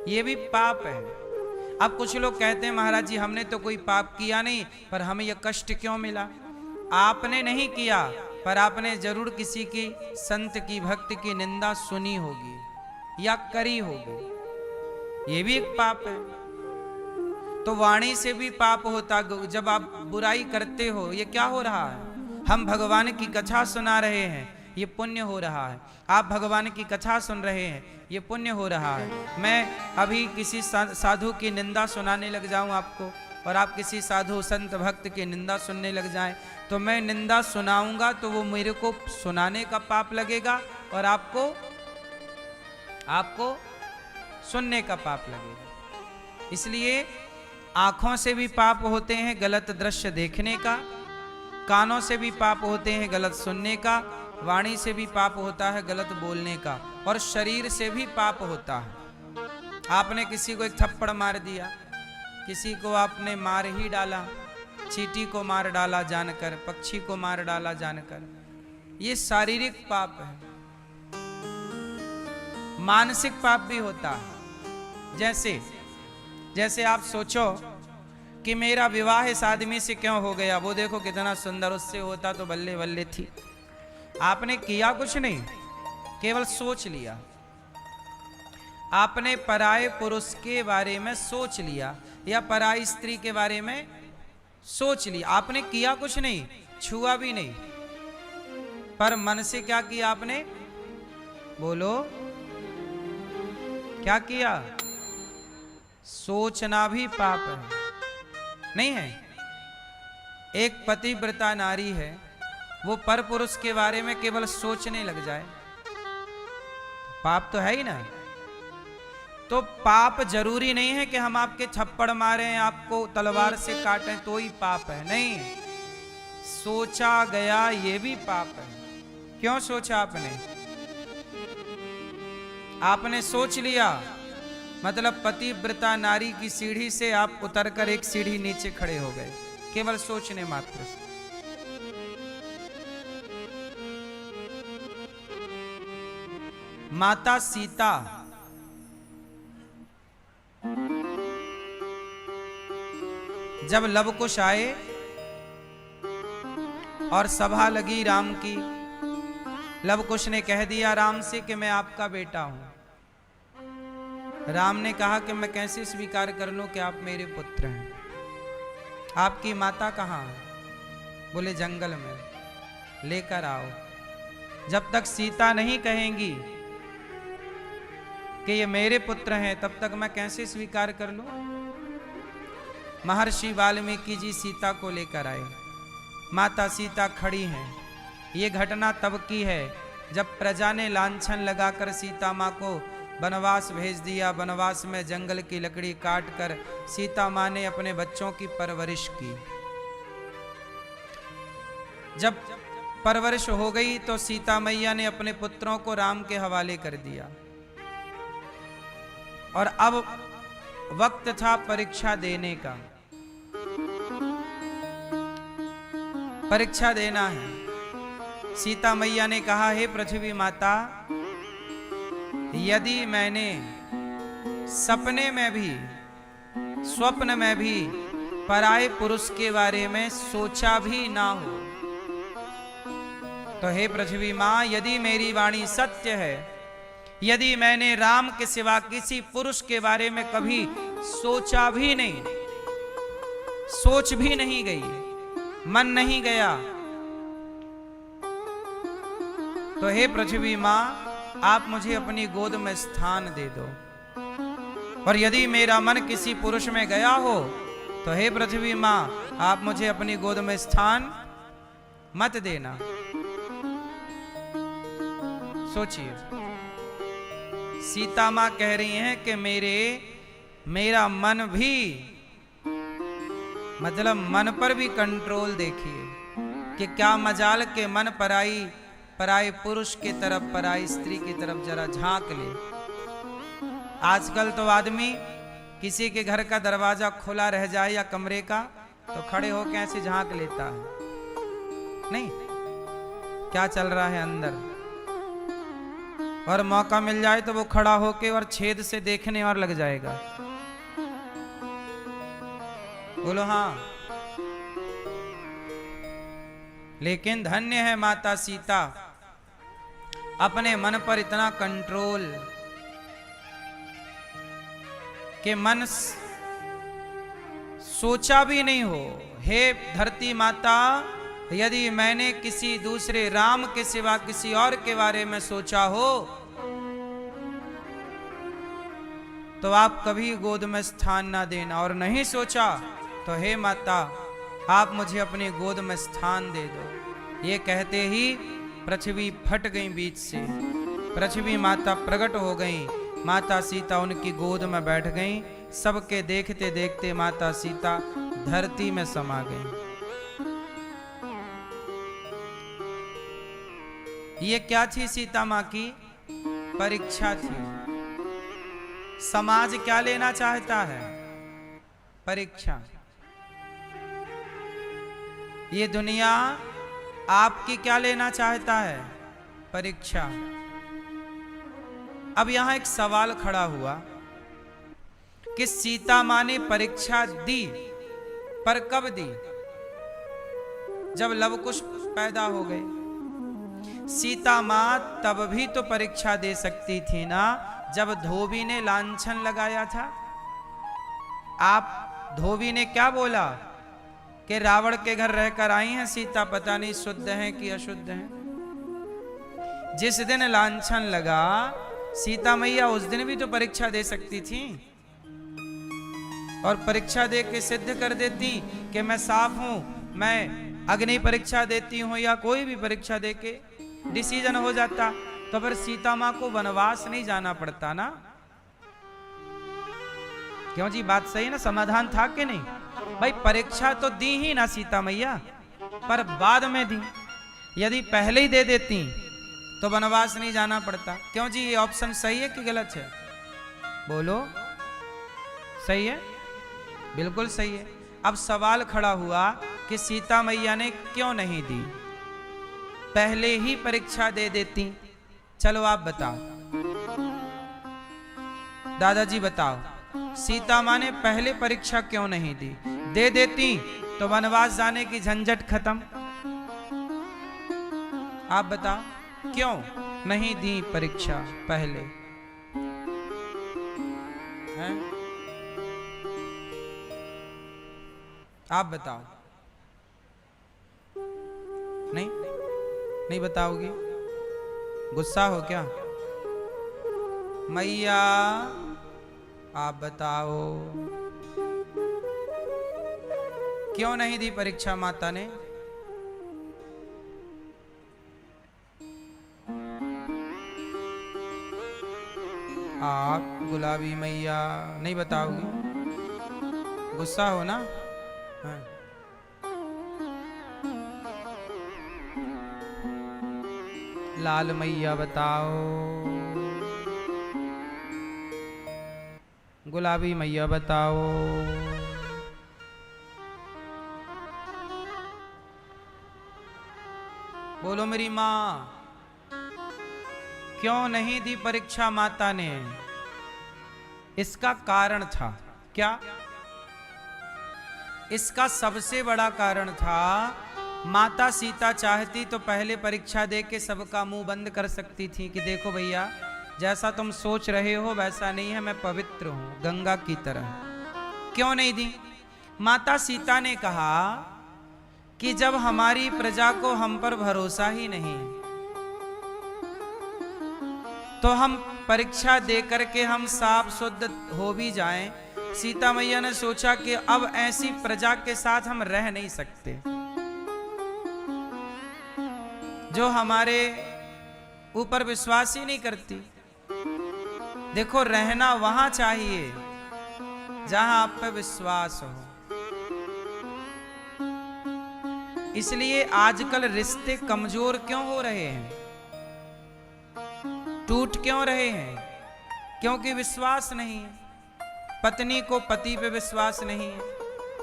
ये भी पाप है। अब कुछ लोग कहते हैं महाराज जी हमने तो कोई पाप किया नहीं, पर हमें यह कष्ट क्यों मिला? आपने नहीं किया, पर आपने जरूर किसी की संत की भक्त की निंदा सुनी होगी या करी होगी, ये भी एक पाप है। तो वाणी से भी पाप होता। जब आप बुराई करते हो, ये क्या हो रहा है? हम भगवान की कथा सुना रहे हैं, ये पुण्य हो रहा है। आप भगवान की कथा सुन रहे हैं, ये पुण्य हो रहा है। मैं अभी किसी साधु की निंदा सुनाने लग जाऊं आपको, और आप किसी साधु संत भक्त की निंदा सुनने लग जाएं, तो मैं निंदा सुनाऊंगा तो वो मेरे को सुनाने का पाप लगेगा, और आपको सुनने का पाप लगेगा। इसलिए आंखों से भी पाप होते हैं गलत दृश्य देखने का, कानों से भी पाप होते हैं गलत सुनने का, वाणी से भी पाप होता है गलत बोलने का, और शरीर से भी पाप होता है। आपने किसी को एक थप्पड़ मार दिया, किसी को आपने मार ही डाला, चींटी को मार डाला जानकर, पक्षी को मार डाला जानकर, ये शारीरिक पाप है। मानसिक पाप भी होता है। जैसे आप सोचो कि मेरा विवाह इस आदमी से क्यों हो गया, वो देखो कितना सुंदर, उससे होता तो बल्ले बल्ले थी। आपने किया कुछ नहीं, केवल सोच लिया। आपने पराये पुरुष के बारे में सोच लिया, या पराई स्त्री के बारे में सोच लिया। आपने किया कुछ नहीं, छुआ भी नहीं, पर मन से क्या किया आपने? बोलो, क्या किया? सोचना भी पाप है, नहीं है? एक पतिव्रता नारी है, वो पर पुरुष के बारे में केवल सोचने लग जाए, पाप तो है ही ना। तो पाप जरूरी नहीं है कि हम आपके थप्पड़ मारें, आपको तलवार से काटें तो ही पाप है, नहीं। सोचा गया ये भी पाप है। क्यों सोचा आपने सोच लिया, मतलब पतिव्रता नारी की सीढ़ी से आप उतरकर एक सीढ़ी नीचे खड़े हो गए, केवल सोचने मात्र से। माता सीता जब लव कुश आए और सभा लगी राम की, लव कुश ने कह दिया राम से कि मैं आपका बेटा हूं। राम ने कहा कि मैं कैसे स्वीकार कर लूं कि आप मेरे पुत्र हैं? आपकी माता कहाँ है? बोले जंगल में, लेकर आओ। जब तक सीता नहीं कहेंगी कि ये मेरे पुत्र हैं, तब तक मैं कैसे स्वीकार कर लूं? महर्षि वाल्मीकि जी सीता को लेकर आए। माता सीता खड़ी हैं। ये घटना तब की है जब प्रजा ने लांछन लगाकर सीता माँ को वनवास भेज दिया। वनवास में जंगल की लकड़ी काट कर सीता माँ ने अपने बच्चों की परवरिश की। जब परवरिश हो गई तो सीता मैया ने अपने पुत्रों को राम के हवाले कर दिया, और अब वक्त था परीक्षा देने का। परीक्षा देना है। सीता मैया ने कहा, हे पृथ्वी माता, यदि मैंने सपने में भी, स्वप्न में भी पराये पुरुष के बारे में सोचा भी ना हो, तो हे पृथ्वी मां, यदि मेरी वाणी सत्य है, यदि मैंने राम के सिवा किसी पुरुष के बारे में कभी सोचा भी नहीं, सोच भी नहीं गई, मन नहीं गया, तो हे पृथ्वी मां, आप मुझे अपनी गोद में स्थान दे दो। और यदि मेरा मन किसी पुरुष में गया हो, तो हे पृथ्वी मां, आप मुझे अपनी गोद में स्थान मत देना। सोचिए, सीता मां कह रही हैं कि मेरा मन भी, मतलब मन पर भी कंट्रोल देखिए कि क्या मजाल के मन पराये पुरुष की तरफ, पराई स्त्री की तरफ जरा झांक ले। आजकल तो आदमी किसी के घर का दरवाजा खुला रह जाए या कमरे का, तो खड़े होकर ऐसे झांक लेता है, नहीं क्या चल रहा है अंदर। और मौका मिल जाए तो वो खड़ा होके और छेद से देखने और लग जाएगा। बोलो हाँ। लेकिन धन्य है माता सीता, अपने मन पर इतना कंट्रोल कि मन सोचा भी नहीं हो, हे धरती माता, यदि मैंने किसी दूसरे राम के सिवा किसी और के बारे में सोचा हो तो आप कभी गोद में स्थान ना देना, और नहीं सोचा तो हे माता आप मुझे अपनी गोद में स्थान दे दो। ये कहते ही पृथ्वी फट गई बीच से, पृथ्वी माता प्रकट हो गई, माता सीता उनकी गोद में बैठ गई। सबके देखते देखते माता सीता धरती में समा गई। ये क्या थी सीता मां की परीक्षा थी। समाज क्या लेना चाहता है? परीक्षा। ये दुनिया आपकी क्या लेना चाहता है? परीक्षा। अब यहां एक सवाल खड़ा हुआ कि सीता मां ने परीक्षा दी, पर कब दी? जब लवकुश पैदा हो गए। सीता मां तब भी तो परीक्षा दे सकती थी ना, जब धोबी ने लांछन लगाया था। आप धोबी ने क्या बोला कि रावण के घर रहकर आई हैं सीता, पता नहीं शुद्ध हैं कि अशुद्ध हैं। जिस दिन लांछन लगा सीता मैया उस दिन भी तो परीक्षा दे सकती थी, और परीक्षा दे के सिद्ध कर देती कि मैं साफ हूं। मैं अग्नि परीक्षा देती हूं या कोई भी परीक्षा दे के डिसीजन हो जाता, तो फिर सीता मां को वनवास नहीं जाना पड़ता ना। क्यों जी, बात सही ना? समाधान था कि नहीं? भाई परीक्षा तो दी ही ना सीता मैया, पर बाद में दी। यदि पहले ही दे देती तो वनवास नहीं जाना पड़ता। क्यों जी, ये ऑप्शन सही है कि गलत है? बोलो। सही है, बिल्कुल सही है। अब सवाल खड़ा हुआ कि सीता मैया ने क्यों नहीं दी? पहले ही परीक्षा दे देती। चलो आप बताओ, दादाजी बताओ, सीता मां ने पहले परीक्षा क्यों नहीं दी? दे देती तो वनवास जाने की झंझट खत्म। आप बताओ क्यों नहीं दी परीक्षा पहले? हैं? आप बताओ। नहीं बताओगी? गुस्सा हो क्या? मैया आप बताओ क्यों नहीं दी परीक्षा माता ने? आप गुलाबी मैया नहीं बताओगी? गुस्सा हो ना? हाँ। लाल मैया बताओ, गुलाबी मैया बताओ। बोलो मेरी माँ, क्यों नहीं दी परीक्षा माता ने? इसका कारण था क्या? इसका सबसे बड़ा कारण था, माता सीता चाहती तो पहले परीक्षा दे के सबका मुंह बंद कर सकती थी कि देखो भैया, जैसा तुम सोच रहे हो वैसा नहीं है, मैं पवित्र हूं गंगा की तरह। क्यों नहीं दी? माता सीता ने कहा कि जब हमारी प्रजा को हम पर भरोसा ही नहीं तो हम परीक्षा दे करके हम साफ शुद्ध हो भी जाएं। सीता मैया ने सोचा कि अब ऐसी प्रजा के साथ हम रह नहीं सकते जो हमारे ऊपर विश्वास ही नहीं करती। देखो, रहना वहां चाहिए जहां आप पे विश्वास हो। इसलिए आजकल रिश्ते कमजोर क्यों हो रहे हैं? टूट क्यों रहे हैं? क्योंकि विश्वास नहीं है। पत्नी को पति पे विश्वास नहीं है,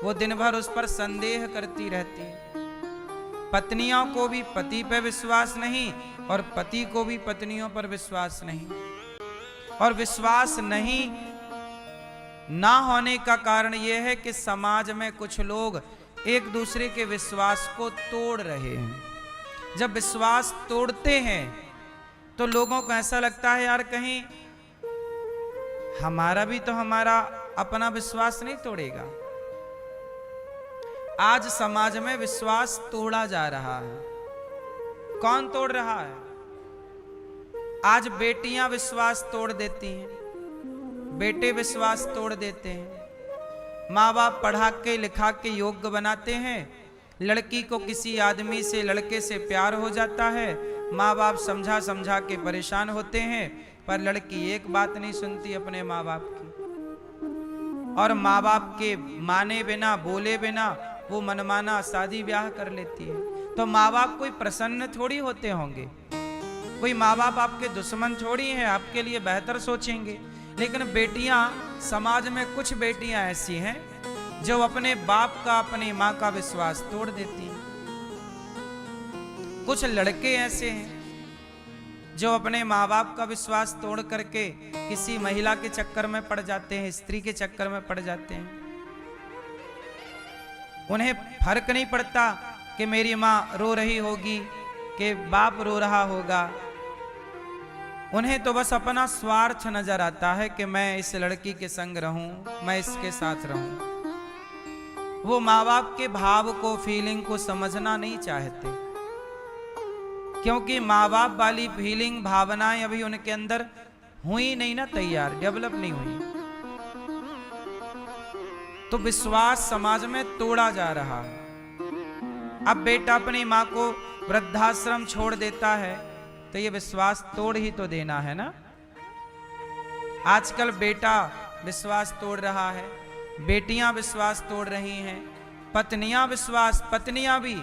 वो दिन भर उस पर संदेह करती रहती है। पत्नियों को भी पति पर विश्वास नहीं और पति को भी पत्नियों पर विश्वास नहीं। और विश्वास नहीं ना होने का कारण यह है कि समाज में कुछ लोग एक दूसरे के विश्वास को तोड़ रहे हैं। जब विश्वास तोड़ते हैं तो लोगों को ऐसा लगता है यार कहीं हमारा भी तो हमारा अपना विश्वास नहीं तोड़ेगा। आज समाज में विश्वास तोड़ा जा रहा है। कौन तोड़ रहा है? आज बेटियां विश्वास तोड़ देती हैं, बेटे विश्वास तोड़ देते हैं। माँ बाप पढ़ा के लिखा के योग्य बनाते हैं, लड़की को किसी आदमी से लड़के से प्यार हो जाता है, माँ बाप समझा समझा के परेशान होते हैं, पर लड़की एक बात नहीं सुनती अपने माँ बाप की। और माँ बाप के माने बिना बोले बिना वो मनमाना शादी ब्याह कर लेती है। तो माँ बाप कोई प्रसन्न थोड़ी होते होंगे, कोई माँ बाप आपके दुश्मन थोड़ी हैं, आपके लिए बेहतर सोचेंगे। लेकिन बेटियां, समाज में कुछ बेटियां ऐसी हैं जो अपने बाप का अपनी माँ का विश्वास तोड़ देती हैं। कुछ लड़के ऐसे हैं जो अपने माँ बाप का विश्वास तोड़ करके किसी महिला के चक्कर में पड़ जाते हैं, स्त्री के चक्कर में पड़ जाते हैं। उन्हें फर्क नहीं पड़ता कि मेरी माँ रो रही होगी कि बाप रो रहा होगा। उन्हें तो बस अपना स्वार्थ नजर आता है कि मैं इस लड़की के संग रहूं, मैं इसके साथ रहूं। वो माँ बाप के भाव को, फीलिंग को समझना नहीं चाहते, क्योंकि माँ बाप वाली फीलिंग, भावनाएं अभी उनके अंदर हुई नहीं ना, तैयार, डेवलप नहीं हुई। तो विश्वास समाज में तोड़ा जा रहा है। अब बेटा अपनी माँ को वृद्धाश्रम छोड़ देता है तो ये विश्वास तोड़ ही तो देना है ना। आजकल बेटा विश्वास तोड़ रहा है, बेटियां विश्वास तोड़ रही हैं, पत्नियां विश्वास, पत्नियां भी।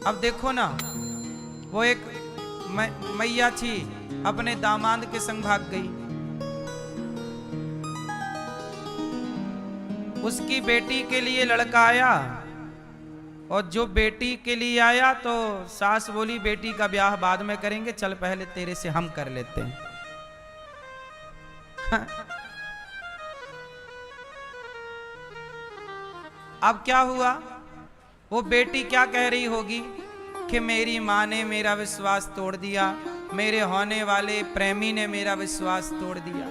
अब देखो ना, वो एक मैया थी, अपने दामाद के संग भाग गई। उसकी बेटी के लिए लड़का आया, और जो बेटी के लिए आया तो सास बोली बेटी का ब्याह बाद में करेंगे, चल पहले तेरे से हम कर लेते हैं। अब क्या हुआ? वो बेटी क्या कह रही होगी कि मेरी माँ ने मेरा विश्वास तोड़ दिया, मेरे होने वाले प्रेमी ने मेरा विश्वास तोड़ दिया।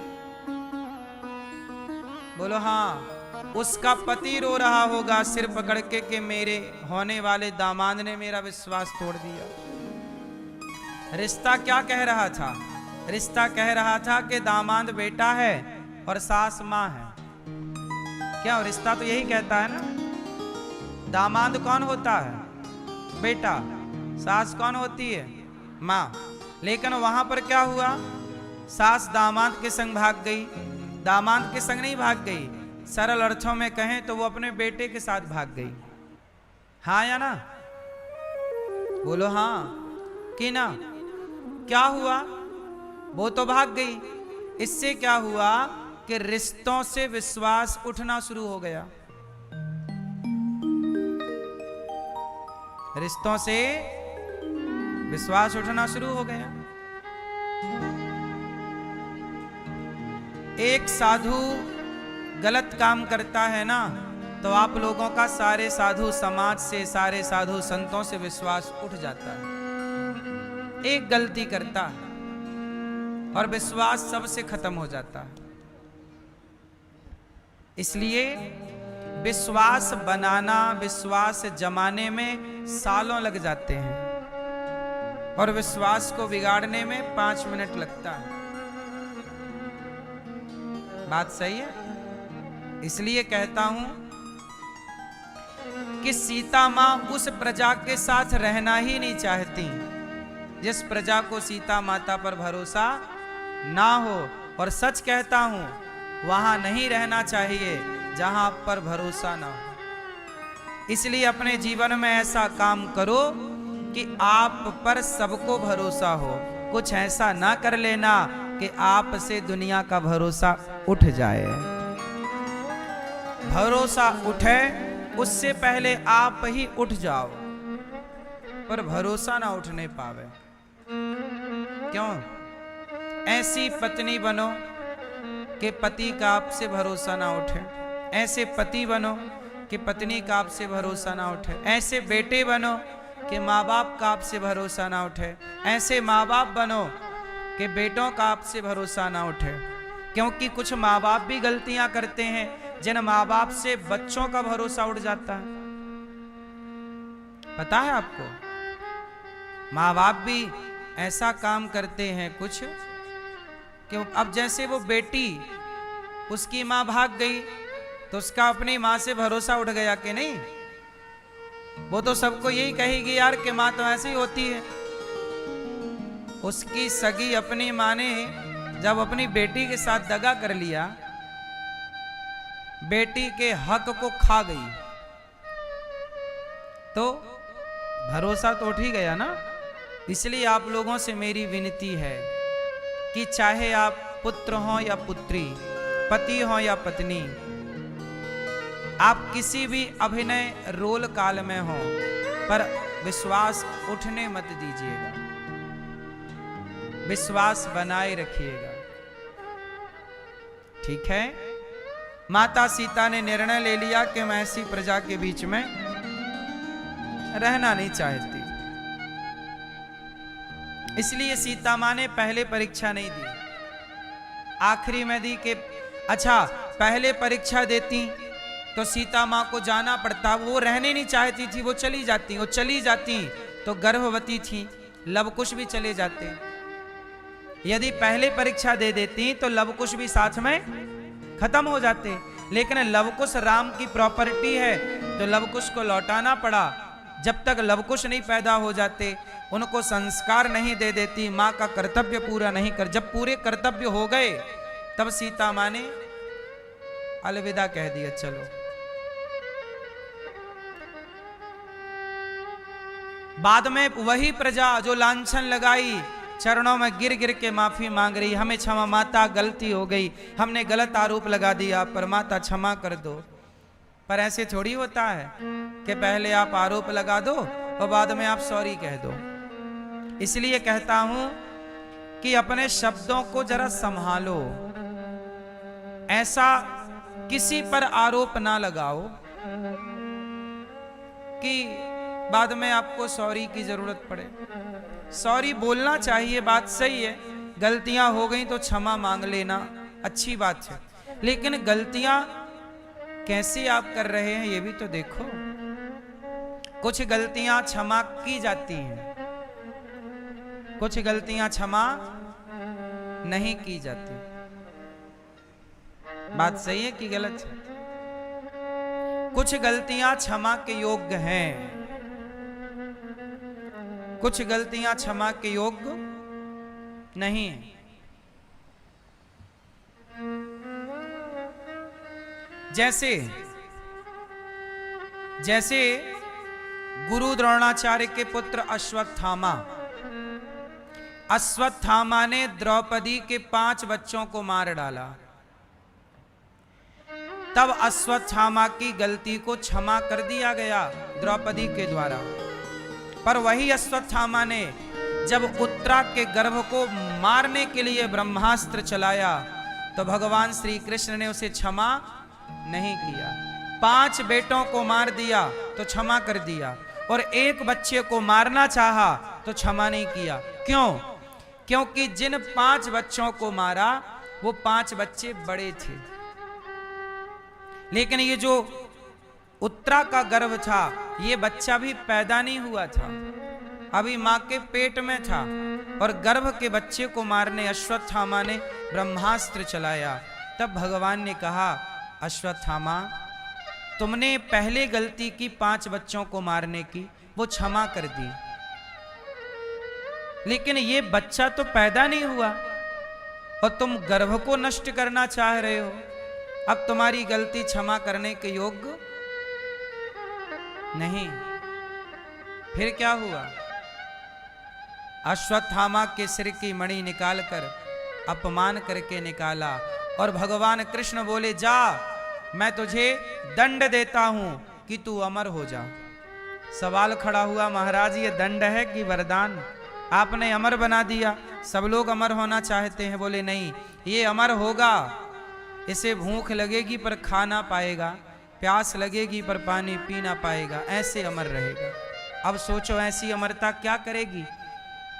बोलो हाँ, उसका पति रो रहा होगा सिर पकड़ के कि मेरे होने वाले दामाद ने मेरा विश्वास तोड़ दिया। रिश्ता क्या कह रहा था? रिश्ता कह रहा था कि दामाद बेटा है और सास माँ है। क्या रिश्ता तो यही कहता है ना। दामाद कौन होता है? बेटा। सास कौन होती है? माँ। लेकिन वहां पर क्या हुआ? सास दामाद के संग भाग गई। दामाद के संग नहीं भाग गई, सरल अर्थों में कहें तो वो अपने बेटे के साथ भाग गई। हाँ या ना? बोलो हाँ कि ना? क्या हुआ? वो तो भाग गई। इससे क्या हुआ कि रिश्तों से विश्वास उठना शुरू हो गया। रिश्तों से विश्वास उठना शुरू हो गया। एक साधु गलत काम करता है ना, तो आप लोगों का सारे साधु समाज से, सारे साधु संतों से विश्वास उठ जाता है। एक गलती करता है और विश्वास सबसे खत्म हो जाता है। इसलिए विश्वास बनाना, विश्वास जमाने में सालों लग जाते हैं और विश्वास को बिगाड़ने में 5 मिनट लगता है। बात सही है? इसलिए कहता हूं कि सीता मां उस प्रजा के साथ रहना ही नहीं चाहती जिस प्रजा को सीता माता पर भरोसा ना हो। और सच कहता हूं, वहां नहीं रहना चाहिए जहां आप पर भरोसा ना हो। इसलिए अपने जीवन में ऐसा काम करो कि आप पर सबको भरोसा हो। कुछ ऐसा ना कर लेना कि आप से दुनिया का भरोसा उठ जाए। भरोसा उठे उससे पहले आप ही उठ जाओ। पर भरोसा ना उठने पावे। क्यों? ऐसी पत्नी बनो कि पति का आपसे भरोसा ना उठे, ऐसे पति बनो कि पत्नी का आपसे भरोसा ना उठे, ऐसे बेटे बनो कि माँ बाप का आपसे भरोसा ना उठे, ऐसे माँ बाप बनो कि बेटों का आपसे भरोसा ना उठे। क्योंकि कुछ माँ बाप भी गलतियां करते हैं जिन माँ बाप से बच्चों का भरोसा उठ जाता है। पता है आपको? माँ बाप भी ऐसा काम करते हैं कुछ कि अब जैसे वो बेटी, उसकी माँ भाग गई तो उसका अपनी माँ से भरोसा उठ गया कि नहीं? वो तो सबको यही कहेगी यार कि माँ तो ऐसे ही होती है। उसकी सगी अपनी माँ ने जब अपनी बेटी के साथ दगा कर लिया, बेटी के हक को खा गई, तो भरोसा तो उठ ही गया ना। इसलिए आप लोगों से मेरी विनती है कि चाहे आप पुत्र हो या पुत्री, पति हो या पत्नी, आप किसी भी अभिनय रोल काल में हो, पर विश्वास उठने मत दीजिएगा, विश्वास बनाए रखिएगा। ठीक है? माता सीता ने निर्णय ले लिया कि मैं ऐसी प्रजा के बीच में रहना नहीं चाहती, इसलिए सीता माँ ने पहले परीक्षा नहीं दी, आखिरी में दी। कि अच्छा, पहले परीक्षा देती तो सीता माँ को जाना पड़ता, वो रहने नहीं चाहती थी, वो चली जाती तो गर्भवती थी, लवकुश भी चले जाते। यदि पहले परीक्षा दे देती तो लवकुश भी साथ में खत्म हो जाते, लेकिन लवकुश राम की प्रॉपर्टी है तो लवकुश को लौटाना पड़ा। जब तक लवकुश नहीं पैदा हो जाते, उनको संस्कार नहीं दे देती, माँ का कर्तव्य पूरा नहीं कर, जब पूरे कर्तव्य हो गए तब सीता माँ ने अलविदा कह दिया, चलो। बाद में वही प्रजा जो लांछन लगाई, चरणों में गिर गिर के माफी मांग रही, हमें क्षमा माता, गलती हो गई, हमने गलत आरोप लगा दिया, पर माता क्षमा कर दो। पर ऐसे थोड़ी होता है कि पहले आप आरोप लगा दो और बाद में आप सॉरी कह दो। इसलिए कहता हूं कि अपने शब्दों को जरा संभालो, ऐसा किसी पर आरोप ना लगाओ कि बाद में आपको सॉरी की जरूरत पड़े। सॉरी बोलना चाहिए, बात सही है, गलतियां हो गई तो क्षमा मांग लेना अच्छी बात है, लेकिन गलतियां कैसे आप कर रहे हैं ये भी तो देखो। कुछ गलतियां क्षमा की जाती हैं, कुछ गलतियां क्षमा नहीं की जाती। बात सही है कि गलत है? कुछ गलतियां क्षमा के योग्य हैं, कुछ गलतियां क्षमा के योग्य नहीं है। जैसे गुरु द्रोणाचार्य के पुत्र अश्वत्थामा ने द्रौपदी के 5 बच्चों को मार डाला, तब अश्वत्थामा की गलती को क्षमा कर दिया गया द्रौपदी के द्वारा। पर वही अश्वत्थामा ने जब उत्तरा के गर्भ को मारने के लिए ब्रह्मास्त्र चलाया तो भगवान श्री कृष्ण ने उसे क्षमा नहीं किया। 5 बेटों को मार दिया तो क्षमा कर दिया, और 1 बच्चे को मारना चाहा तो क्षमा नहीं किया। क्यों? क्योंकि जिन 5 बच्चों को मारा वो 5 बच्चे बड़े थे, लेकिन ये जो उत्तरा का गर्भ था, ये बच्चा भी पैदा नहीं हुआ था, अभी मां के पेट में था, और गर्भ के बच्चे को मारने अश्वत्थामा ने ब्रह्मास्त्र चलाया। तब भगवान ने कहा, अश्वत्थामा तुमने पहले गलती की 5 बच्चों को मारने की, वो क्षमा कर दी, लेकिन ये बच्चा तो पैदा नहीं हुआ और तुम गर्भ को नष्ट करना चाह रहे हो। अब तुम्हारी गलती क्षमा करने के योग्य नहीं। फिर क्या हुआ? अश्वत्थामा के सिर की मणि निकालकर अपमान करके निकाला, और भगवान कृष्ण बोले, जा मैं तुझे दंड देता हूं कि तू अमर हो जा। सवाल खड़ा हुआ, महाराज ये दंड है कि वरदान? आपने अमर बना दिया, सब लोग अमर होना चाहते हैं। बोले नहीं, ये अमर होगा, इसे भूख लगेगी पर खा ना पाएगा, प्यास लगेगी पर पानी पी ना पाएगा, ऐसे अमर रहेगा। अब सोचो ऐसी अमरता क्या करेगी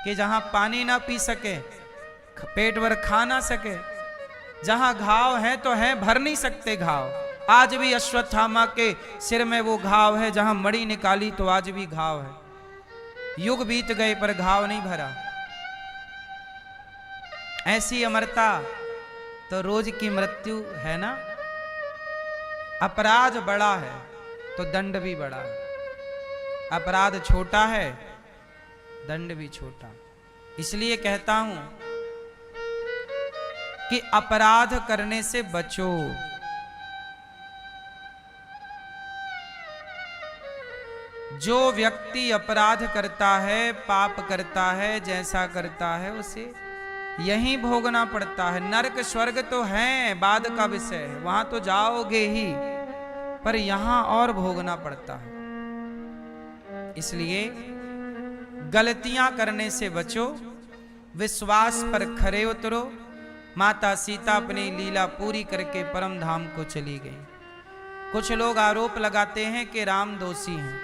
कि जहां पानी ना पी सके, पेट भर खा ना सके, जहां घाव है तो है, भर नहीं सकते घाव। आज भी अश्वत्थामा के सिर में वो घाव है, जहां मणि निकाली तो आज भी घाव है। युग बीत गए पर घाव नहीं भरा। ऐसी अमरता तो रोज की मृत्यु है ना। अपराध बड़ा है तो दंड भी बड़ा है, अपराध छोटा है दंड भी छोटा। इसलिए कहता हूं कि अपराध करने से बचो। जो व्यक्ति अपराध करता है, पाप करता है, जैसा करता है उसे यही भोगना पड़ता है। नरक स्वर्ग तो है बाद का विषय है, वहां तो जाओगे ही, पर यहां और भोगना पड़ता है। इसलिए गलतियां करने से बचो, विश्वास पर खरे उतरो। माता सीता अपनी लीला पूरी करके परम धाम को चली गई। कुछ लोग आरोप लगाते हैं कि राम दोषी हैं।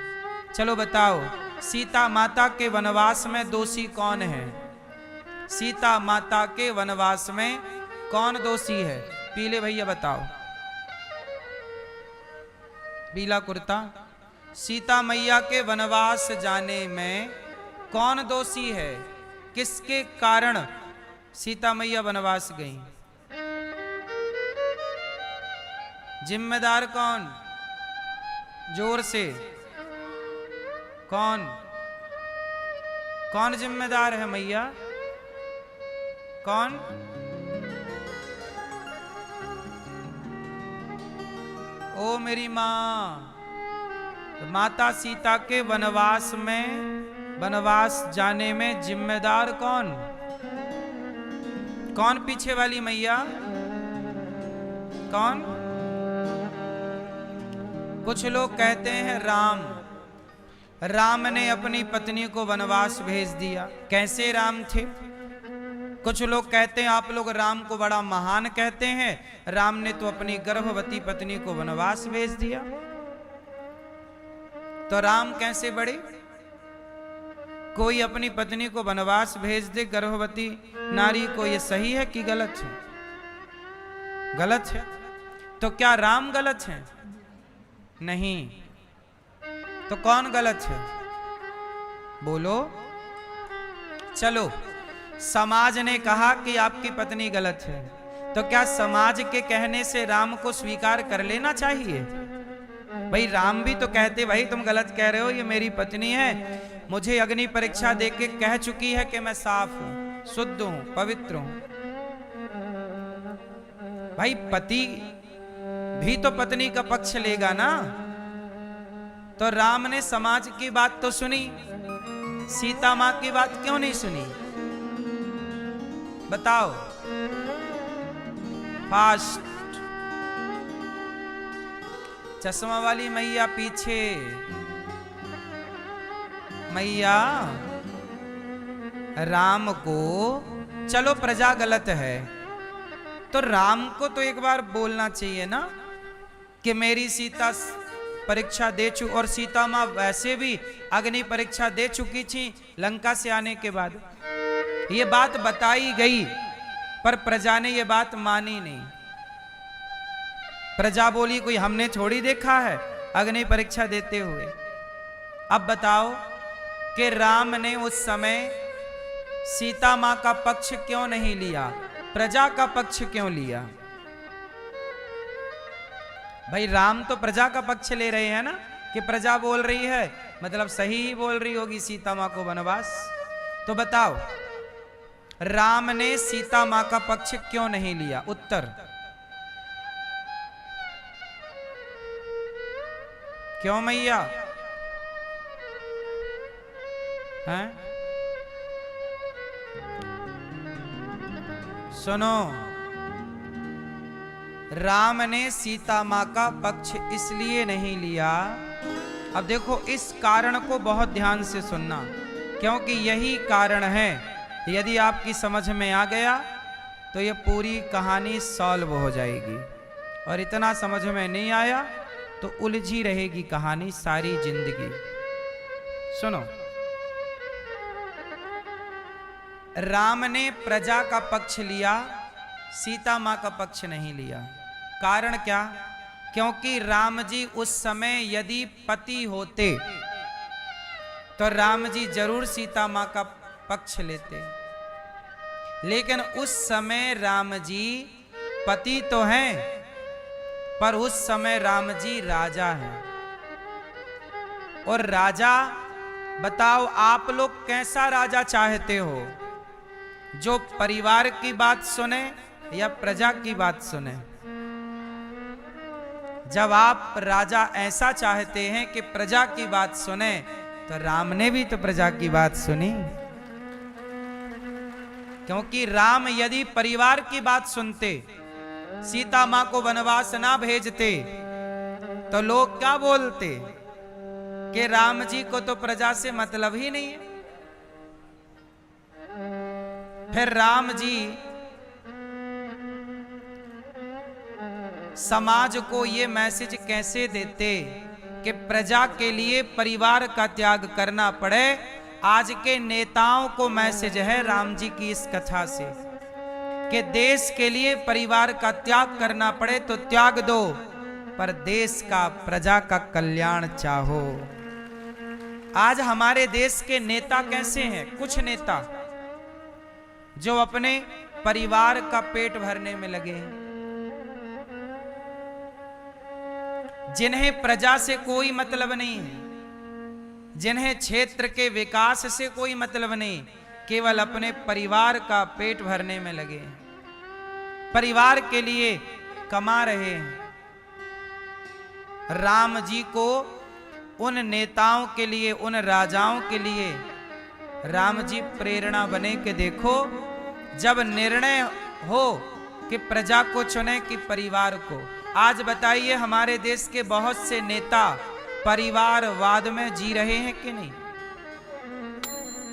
चलो बताओ, सीता माता के वनवास में दोषी कौन है? सीता माता के वनवास में कौन दोषी है? पीले भैया बताओ, पीला कुर्ता। सीता मैया के वनवास जाने में कौन दोषी है? किसके कारण सीता मैया वनवास गई? जिम्मेदार कौन? जोर से कौन? कौन जिम्मेदार है मैया? कौन? ओ मेरी मां, माता सीता के वनवास में, वनवास जाने में जिम्मेदार कौन? कौन पीछे वाली मैया? कौन? कुछ लोग कहते हैं राम। राम ने अपनी पत्नी को वनवास भेज दिया। कैसे राम थे? कुछ लोग कहते हैं, आप लोग राम को बड़ा महान कहते हैं, राम ने तो अपनी गर्भवती पत्नी को वनवास भेज दिया। तो राम कैसे बढ़े? कोई अपनी पत्नी को वनवास भेज दे, गर्भवती नारी को, ये सही है कि गलत है? गलत है। तो क्या राम गलत है? नहीं। तो कौन गलत है? बोलो। चलो, समाज ने कहा कि आपकी पत्नी गलत है, तो क्या समाज के कहने से राम को स्वीकार कर लेना चाहिए? भाई राम भी तो कहते, भाई तुम गलत कह रहे हो, ये मेरी पत्नी है, मुझे अग्नि परीक्षा देके कह चुकी है कि मैं साफ हूं, शुद्ध हूं, पवित्र हूं। भाई पति भी तो पत्नी का पक्ष लेगा ना। तो राम ने समाज की बात तो सुनी, सीता मां की बात क्यों नहीं सुनी? बताओ। फास्ट। चश्मा वाली मैया पीछे। मैया, राम को, चलो प्रजा गलत है तो राम को तो एक बार बोलना चाहिए ना कि मेरी सीता परीक्षा दे चुकी, और सीता मां वैसे भी अग्नि परीक्षा दे चुकी थी लंका से आने के बाद। ये बात बताई गई पर प्रजा ने ये बात मानी नहीं। प्रजा बोली कोई हमने थोड़ी देखा है अग्नि परीक्षा देते हुए। अब बताओ कि राम ने उस समय सीता मां का पक्ष क्यों नहीं लिया, प्रजा का पक्ष क्यों लिया? भाई राम तो प्रजा का पक्ष ले रहे हैं ना, कि प्रजा बोल रही है मतलब सही ही बोल रही होगी सीता मां को वनवास। तो बताओ राम ने सीता मां का पक्ष क्यों नहीं लिया? उत्तर क्यों मैया? हैं? सुनो, राम ने सीता मां का पक्ष इसलिए नहीं लिया, अब देखो इस कारण को बहुत ध्यान से सुनना, क्योंकि यही कारण है। यदि आपकी समझ में आ गया तो ये पूरी कहानी सॉल्व हो जाएगी, और इतना समझ में नहीं आया तो उलझी रहेगी कहानी सारी जिंदगी। सुनो, राम ने प्रजा का पक्ष लिया, सीता मां का पक्ष नहीं लिया। कारण क्या? क्योंकि राम जी उस समय यदि पति होते तो राम जी जरूर सीता मां का पक्ष लेते, लेकिन उस समय राम जी पति तो हैं, पर उस समय राम जी राजा हैं। और राजा, बताओ आप लोग कैसा राजा चाहते हो? जो परिवार की बात सुने या प्रजा की बात सुने? जब आप राजा ऐसा चाहते हैं कि प्रजा की बात सुने, तो राम ने भी तो प्रजा की बात सुनी। क्योंकि राम यदि परिवार की बात सुनते, सीता मां को वनवास ना भेजते, तो लोग क्या बोलते कि राम जी को तो प्रजा से मतलब ही नहीं है। फिर राम जी समाज को ये मैसेज कैसे देते कि प्रजा के लिए परिवार का त्याग करना पड़े? आज के नेताओं को मैसेज है राम जी की इस कथा से कि देश के लिए परिवार का त्याग करना पड़े तो त्याग दो, पर देश का, प्रजा का कल्याण चाहो। आज हमारे देश के नेता कैसे हैं? कुछ नेता जो अपने परिवार का पेट भरने में लगे हैं, जिन्हें प्रजा से कोई मतलब नहीं है, जिन्हें क्षेत्र के विकास से कोई मतलब नहीं, केवल अपने परिवार का पेट भरने में लगे हैं, परिवार के लिए कमा रहे हैं। राम जी को उन नेताओं के लिए, उन राजाओं के लिए राम जी प्रेरणा बने कि देखो, जब निर्णय हो कि प्रजा को चुने कि परिवार को। आज बताइए, हमारे देश के बहुत से नेता परिवारवाद में जी रहे हैं कि नहीं?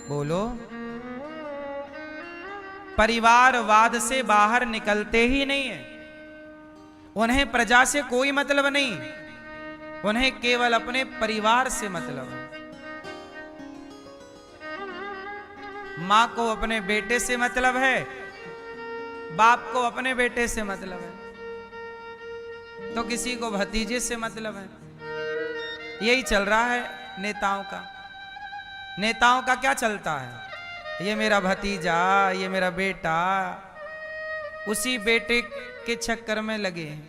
बोलो। परिवारवाद से बाहर निकलते ही नहीं है। उन्हें प्रजा से कोई मतलब नहीं, उन्हें केवल अपने परिवार से मतलब है। मां को अपने बेटे से मतलब है, बाप को अपने बेटे से मतलब है, तो किसी को भतीजे से मतलब है। यही चल रहा है नेताओं का। नेताओं का क्या चलता है? ये मेरा भतीजा, ये मेरा बेटा, उसी बेटे के चक्कर में लगे हैं।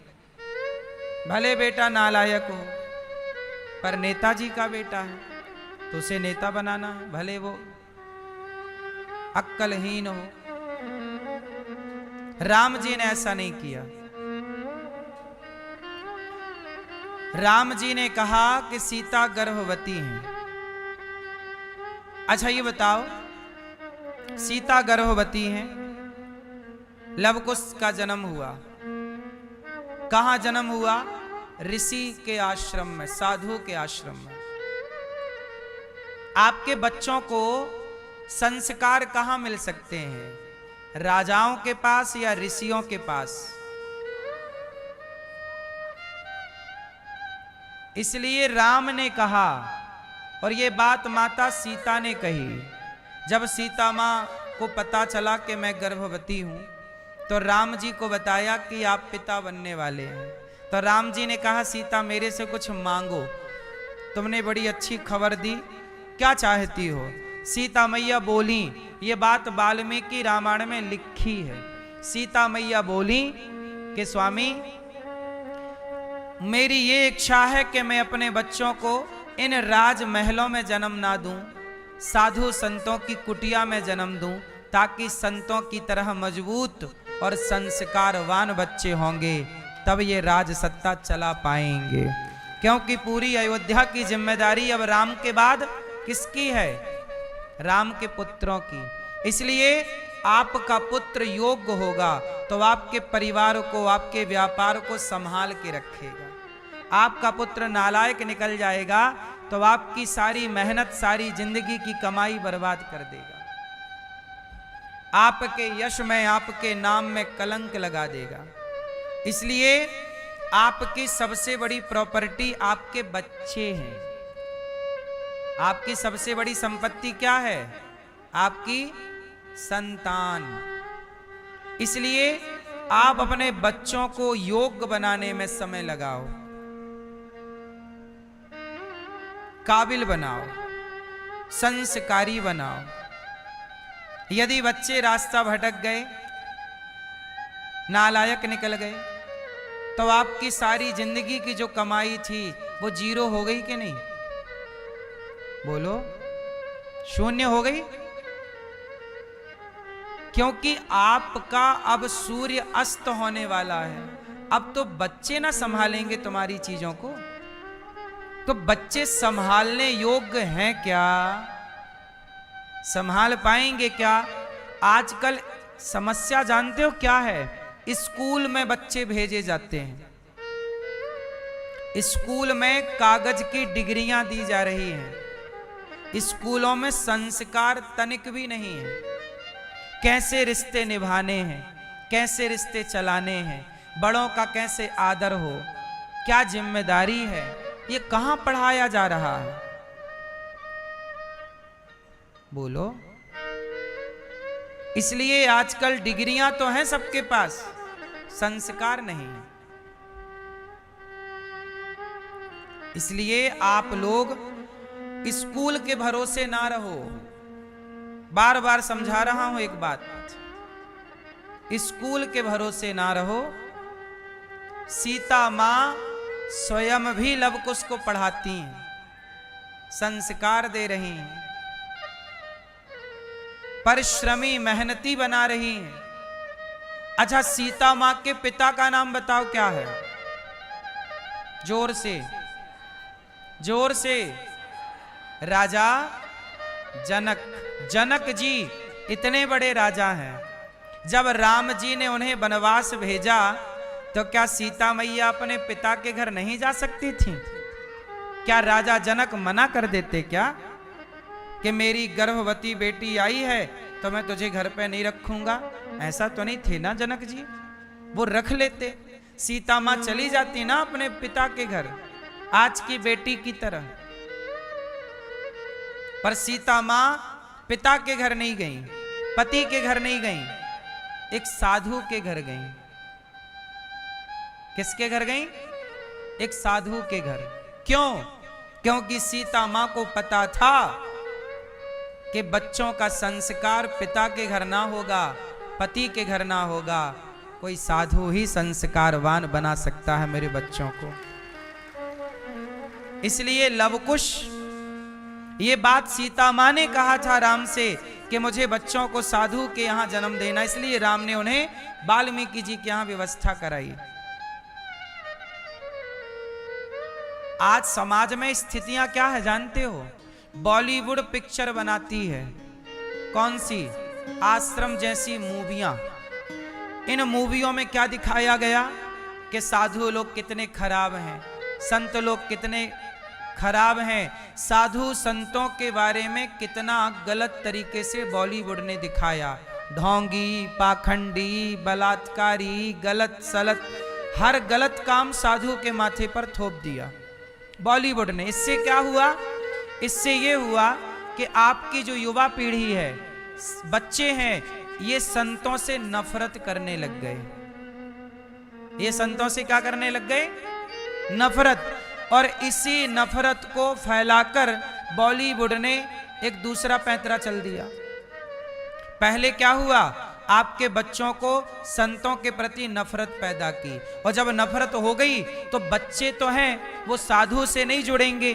भले बेटा नालायक हो, पर नेताजी का बेटा है तो उसे नेता बनाना है, भले वो अक्लहीन हो। राम जी ने ऐसा नहीं किया। राम जी ने कहा कि सीता गर्भवती हैं। अच्छा ये बताओ, सीता गर्भवती हैं, लव कुश का जन्म हुआ। कहां जन्म हुआ? ऋषि के आश्रम में, साधु के आश्रम में। आपके बच्चों को संस्कार कहां मिल सकते हैं? राजाओं के पास या ऋषियों के पास? इसलिए राम ने कहा, और ये बात माता सीता ने कही। जब सीता मां को पता चला कि मैं गर्भवती हूं, तो राम जी को बताया कि आप पिता बनने वाले हैं। तो राम जी ने कहा, सीता मेरे से कुछ मांगो, तुमने बड़ी अच्छी खबर दी, क्या चाहती हो? सीता मैया बोली, ये बात वाल्मीकि रामायण में लिखी है। सीता मैया बोली कि स्वामी, मेरी ये इच्छा है कि मैं अपने बच्चों को इन राजमहलों में जन्म ना दूं, साधु संतों की कुटिया में जन्म दूं, ताकि संतों की तरह मजबूत और संस्कारवान बच्चे होंगे, तब ये राज सत्ता चला पाएंगे। क्योंकि पूरी अयोध्या की जिम्मेदारी अब राम के बाद किसकी है? राम के पुत्रों की। इसलिए आपका पुत्र योग्य होगा तो आपके परिवार को, आपके व्यापार को संभाल के रखेगा। आपका पुत्र नालायक निकल जाएगा तो आपकी सारी मेहनत, सारी जिंदगी की कमाई बर्बाद कर देगा। आपके यश में, आपके नाम में कलंक लगा देगा। इसलिए आपकी सबसे बड़ी प्रॉपर्टी आपके बच्चे हैं। आपकी सबसे बड़ी संपत्ति क्या है? आपकी संतान। इसलिए आप अपने बच्चों को योग्य बनाने में समय लगाओ, काबिल बनाओ, संस्कारी बनाओ। यदि बच्चे रास्ता भटक गए, नालायक निकल गए, तो आपकी सारी जिंदगी की जो कमाई थी वो जीरो हो गई कि नहीं? बोलो, शून्य हो गई। क्योंकि आपका अब सूर्य अस्त होने वाला है। अब तो बच्चे ना संभालेंगे तुम्हारी चीजों को। तो बच्चे संभालने योग्य हैं क्या? संभाल पाएंगे क्या? आजकल समस्या जानते हो क्या है? स्कूल में बच्चे भेजे जाते हैं, स्कूल में कागज की डिग्रियां दी जा रही हैं, स्कूलों में संस्कार तनिक भी नहीं है। कैसे रिश्ते निभाने हैं, कैसे रिश्ते चलाने हैं, बड़ों का कैसे आदर हो, क्या जिम्मेदारी है, ये कहां पढ़ाया जा रहा है? बोलो। इसलिए आजकल डिग्रियां तो हैं सबके पास, संस्कार नहीं है। इसलिए आप लोग स्कूल के भरोसे ना रहो। बार बार समझा रहा हूं एक बात, स्कूल के भरोसे ना रहो। सीता मां स्वयं भी लव कुश को पढ़ाती हैं, संस्कार दे रही हैं, परिश्रमी मेहनती बना रही हैं। अच्छा, सीता मां के पिता का नाम बताओ क्या है? जोर से, जोर से। राजा जनक। जनक जी इतने बड़े राजा हैं। जब राम जी ने उन्हें वनवास भेजा तो क्या सीता मैया अपने पिता के घर नहीं जा सकती थी? क्या राजा जनक मना कर देते क्या कि मेरी गर्भवती बेटी आई है तो मैं तुझे घर पे नहीं रखूंगा? ऐसा तो नहीं थे ना जनक जी, वो रख लेते। सीता मां चली जाती ना अपने पिता के घर, आज की बेटी की तरह। पर सीता मां पिता के घर नहीं गई, पति के घर नहीं गई, एक साधु के घर गई। किसके घर गई? एक साधु के घर। क्यों? क्योंकि सीता मां को पता था कि बच्चों का संस्कार पिता के घर ना होगा, पति के घर ना होगा, कोई साधु ही संस्कारवान बना सकता है मेरे बच्चों को। इसलिए लवकुश, ये बात सीता मां ने कहा था राम से कि मुझे बच्चों को साधु के यहां जन्म देना, इसलिए राम ने उन्हें वाल्मीकि जी के यहां व्यवस्था कराई। आज समाज में स्थितियां क्या है जानते हो? बॉलीवुड पिक्चर बनाती है, कौन सी? आश्रम जैसी मूवियां। इन मूवियों में क्या दिखाया गया कि साधु लोग कितने खराब हैं, संत लोग कितने खराब हैं। साधु संतों के बारे में कितना गलत तरीके से बॉलीवुड ने दिखाया। ढोंगी, पाखंडी, बलात्कारी, गलत सलत, हर गलत काम साधु के माथे पर थोप दिया बॉलीवुड ने। इससे क्या हुआ? इससे ये हुआ कि आपकी जो युवा पीढ़ी है, बच्चे हैं, ये संतों से नफरत करने लग गए। ये संतों से क्या करने लग गए? नफरत। और इसी नफरत को फैलाकर बॉलीवुड ने एक दूसरा पैंतरा चल दिया। पहले क्या हुआ? आपके बच्चों को संतों के प्रति नफरत पैदा की, और जब नफरत हो गई तो बच्चे तो हैं, वो साधु से नहीं जुड़ेंगे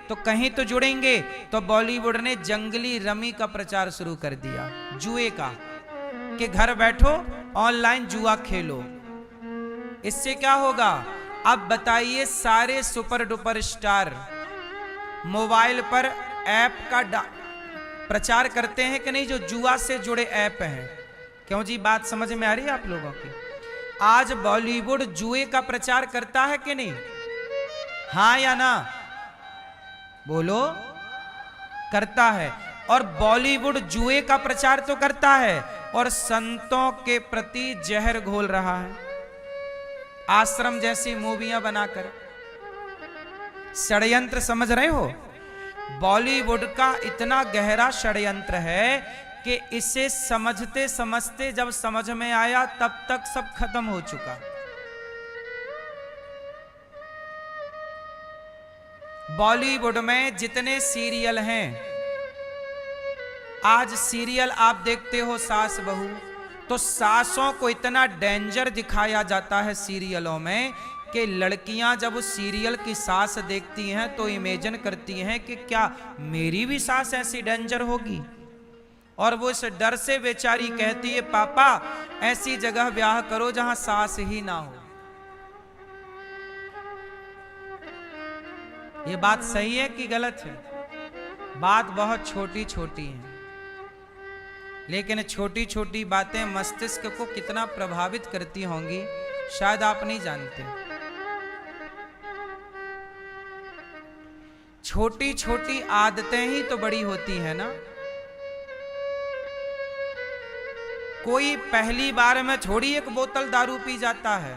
तो कहीं तो जुड़ेंगे। तो बॉलीवुड ने जंगली रमी का प्रचार शुरू कर दिया, जुए का, कि घर बैठो ऑनलाइन जुआ खेलो। इससे क्या होगा? अब बताइए, सारे सुपर डुपर स्टार मोबाइल पर ऐप का प्रचार करते हैं कि नहीं, जो जुआ से जुड़े ऐप हैं। क्यों जी, बात समझ में आ रही है आप लोगों की? आज बॉलीवुड जुए का प्रचार करता है कि नहीं? हाँ या ना? बोलो, करता है। और बॉलीवुड जुए का प्रचार तो करता है और संतों के प्रति जहर घोल रहा है, आश्रम जैसी मूवियां बनाकर। षड्यंत्र समझ रहे हो? बॉलीवुड का इतना गहरा षड्यंत्र है कि इसे समझते समझते जब समझ में आया तब तक सब खत्म हो चुका। बॉलीवुड में जितने सीरियल हैं, आज सीरियल आप देखते हो सास बहू, तो सासों को इतना डेंजर दिखाया जाता है सीरियलों में कि लड़कियां जब उस सीरियल की सास देखती हैं तो इमेजिन करती हैं कि क्या मेरी भी सास ऐसी डेंजर होगी। और वो इस डर से बेचारी कहती है, पापा ऐसी जगह ब्याह करो जहां सास ही ना हो। ये बात सही है कि गलत है? बात बहुत छोटी छोटी है, लेकिन छोटी छोटी बातें मस्तिष्क को कितना प्रभावित करती होंगी शायद आप नहीं जानते। छोटी छोटी आदतें ही तो बड़ी होती है ना। कोई पहली बार में थोड़ी एक बोतल दारू पी जाता है,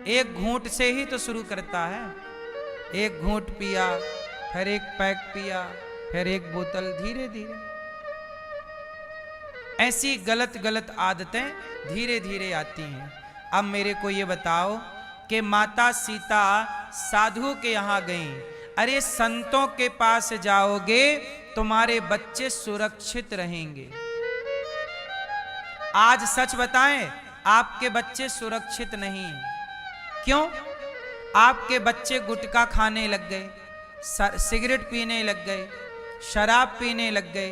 एक घूंट से ही तो शुरू करता है। एक घूंट पिया, फिर एक पैक पिया, फिर एक बोतल, धीरे धीरे ऐसी गलत गलत आदतें धीरे धीरे आती हैं। अब मेरे को ये बताओ कि माता सीता साधु के यहां गईं। अरे संतों के पास जाओगे तुम्हारे बच्चे सुरक्षित रहेंगे। आज सच बताएं, आपके बच्चे सुरक्षित नहीं हैं। क्यों? आपके बच्चे गुटखा खाने लग गए, सिगरेट पीने लग गए, शराब पीने लग गए।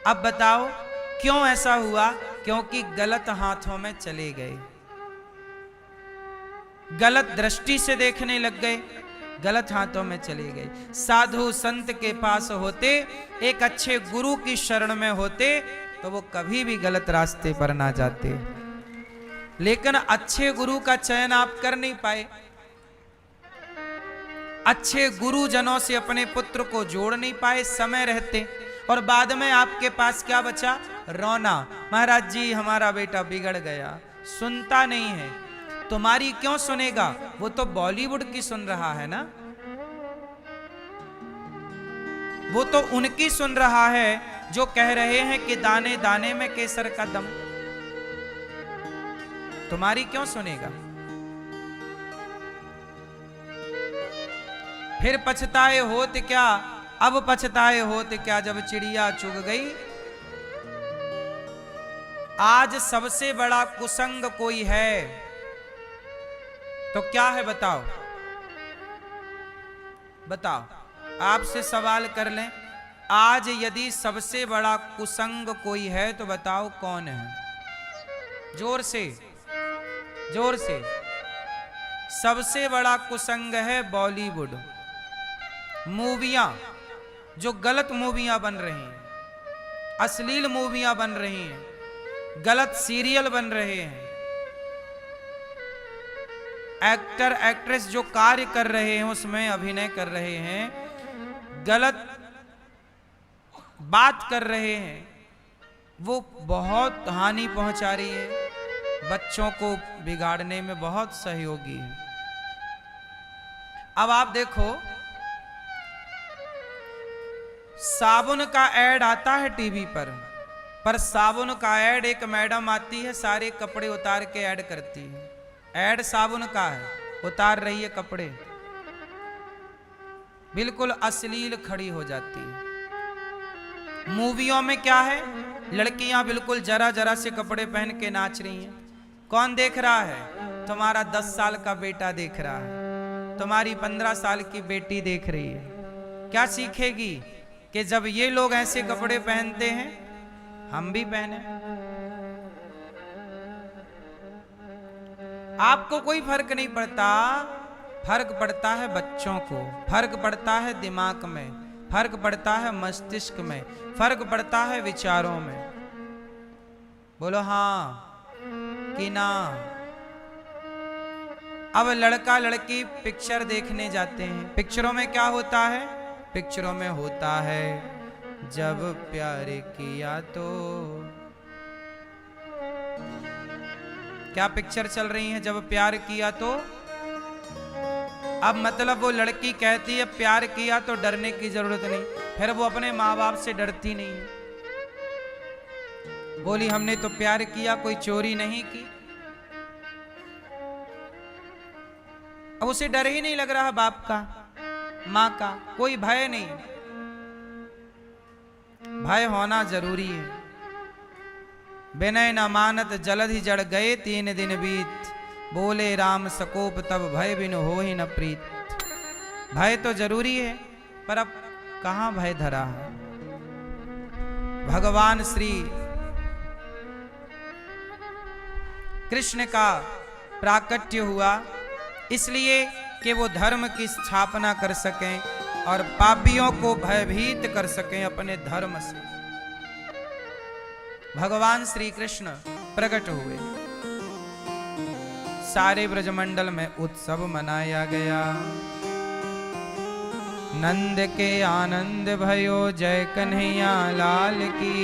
अब बताओ क्यों ऐसा हुआ? क्योंकि गलत हाथों में चले गए, गलत दृष्टि से देखने लग गए, गलत हाथों में चले गए। साधु संत के पास होते, एक अच्छे गुरु की शरण में होते, तो वो कभी भी गलत रास्ते पर ना जाते। लेकिन अच्छे गुरु का चयन आप कर नहीं पाए। अच्छे गुरुजनों से अपने पुत्र को जोड़ नहीं पाए समय रहते, और बाद में आपके पास क्या बचा? रोना, महाराज जी हमारा बेटा बिगड़ गया। सुनता नहीं है। तुम्हारी क्यों सुनेगा? वो तो बॉलीवुड की सुन रहा है ना, वो तो उनकी सुन रहा है जो कह रहे हैं कि दाने दाने में केसर का दम। तुम्हारी क्यों सुनेगा? फिर पछताए होत क्या, अब पछताए होत क्या जब चिड़िया चुग गई। आज सबसे बड़ा कुसंग कोई है तो क्या है? बताओ बताओ, आपसे सवाल कर लें, आज यदि सबसे बड़ा कुसंग कोई है तो बताओ कौन है? जोर से, जोर से। सबसे बड़ा कुसंग है बॉलीवुड मूवियां, जो गलत मूवियां बन रही हैं, अश्लील मूवियां बन रही हैं, गलत सीरियल बन रहे हैं। एक्टर एक्ट्रेस जो कार्य कर रहे हैं, उसमें अभिनय कर रहे हैं, गलत बात कर रहे हैं, वो बहुत हानि पहुंचा रही है, बच्चों को बिगाड़ने में बहुत सहयोगी है। अब आप देखो, साबुन का ऐड आता है टीवी पर साबुन का ऐड एक मैडम आती है, सारे कपड़े उतार के ऐड करती है। ऐड साबुन का है, उतार रही है कपड़े, बिल्कुल अश्लील खड़ी हो जाती है। मूवियों में क्या है? लड़कियां बिल्कुल जरा जरा से कपड़े पहन के नाच रही हैं। कौन देख रहा है? तुम्हारा 10 साल का बेटा देख रहा है, तुम्हारी 15 साल की बेटी देख रही है। क्या सीखेगी कि जब ये लोग ऐसे कपड़े पहनते हैं हम भी पहने। आपको कोई फर्क नहीं पड़ता, फर्क पड़ता है बच्चों को, फर्क पड़ता है दिमाग में, फर्क पड़ता है मस्तिष्क में, फर्क पड़ता है विचारों में। बोलो हाँ कि ना? अब लड़का लड़की पिक्चर देखने जाते हैं, पिक्चरों में क्या होता है? पिक्चरों में होता है, जब प्यार किया तो। क्या पिक्चर चल रही है, जब प्यार किया तो? अब मतलब वो लड़की कहती है प्यार किया तो डरने की जरूरत नहीं, फिर वो अपने माँ बाप से डरती नहीं है। बोली हमने तो प्यार किया, कोई चोरी नहीं की। अब उसे डर ही नहीं लग रहा बाप का, माँ का, कोई भय नहीं। भय होना जरूरी है। विनय न मानत जलधि जड़ गए, 3 दिन बीत, बोले राम सकोप तब भय बिन हो ही न प्रीत। भय तो जरूरी है, पर अब कहां भय धरा है। भगवान श्री कृष्ण का प्राकट्य हुआ इसलिए कि वो धर्म की स्थापना कर सकें और पापियों को भयभीत कर सकें अपने धर्म से। भगवान श्री कृष्ण प्रकट हुए, सारे ब्रजमंडल में उत्सव मनाया गया। नंद के आनंद भयो, जय कन्हैया लाल की।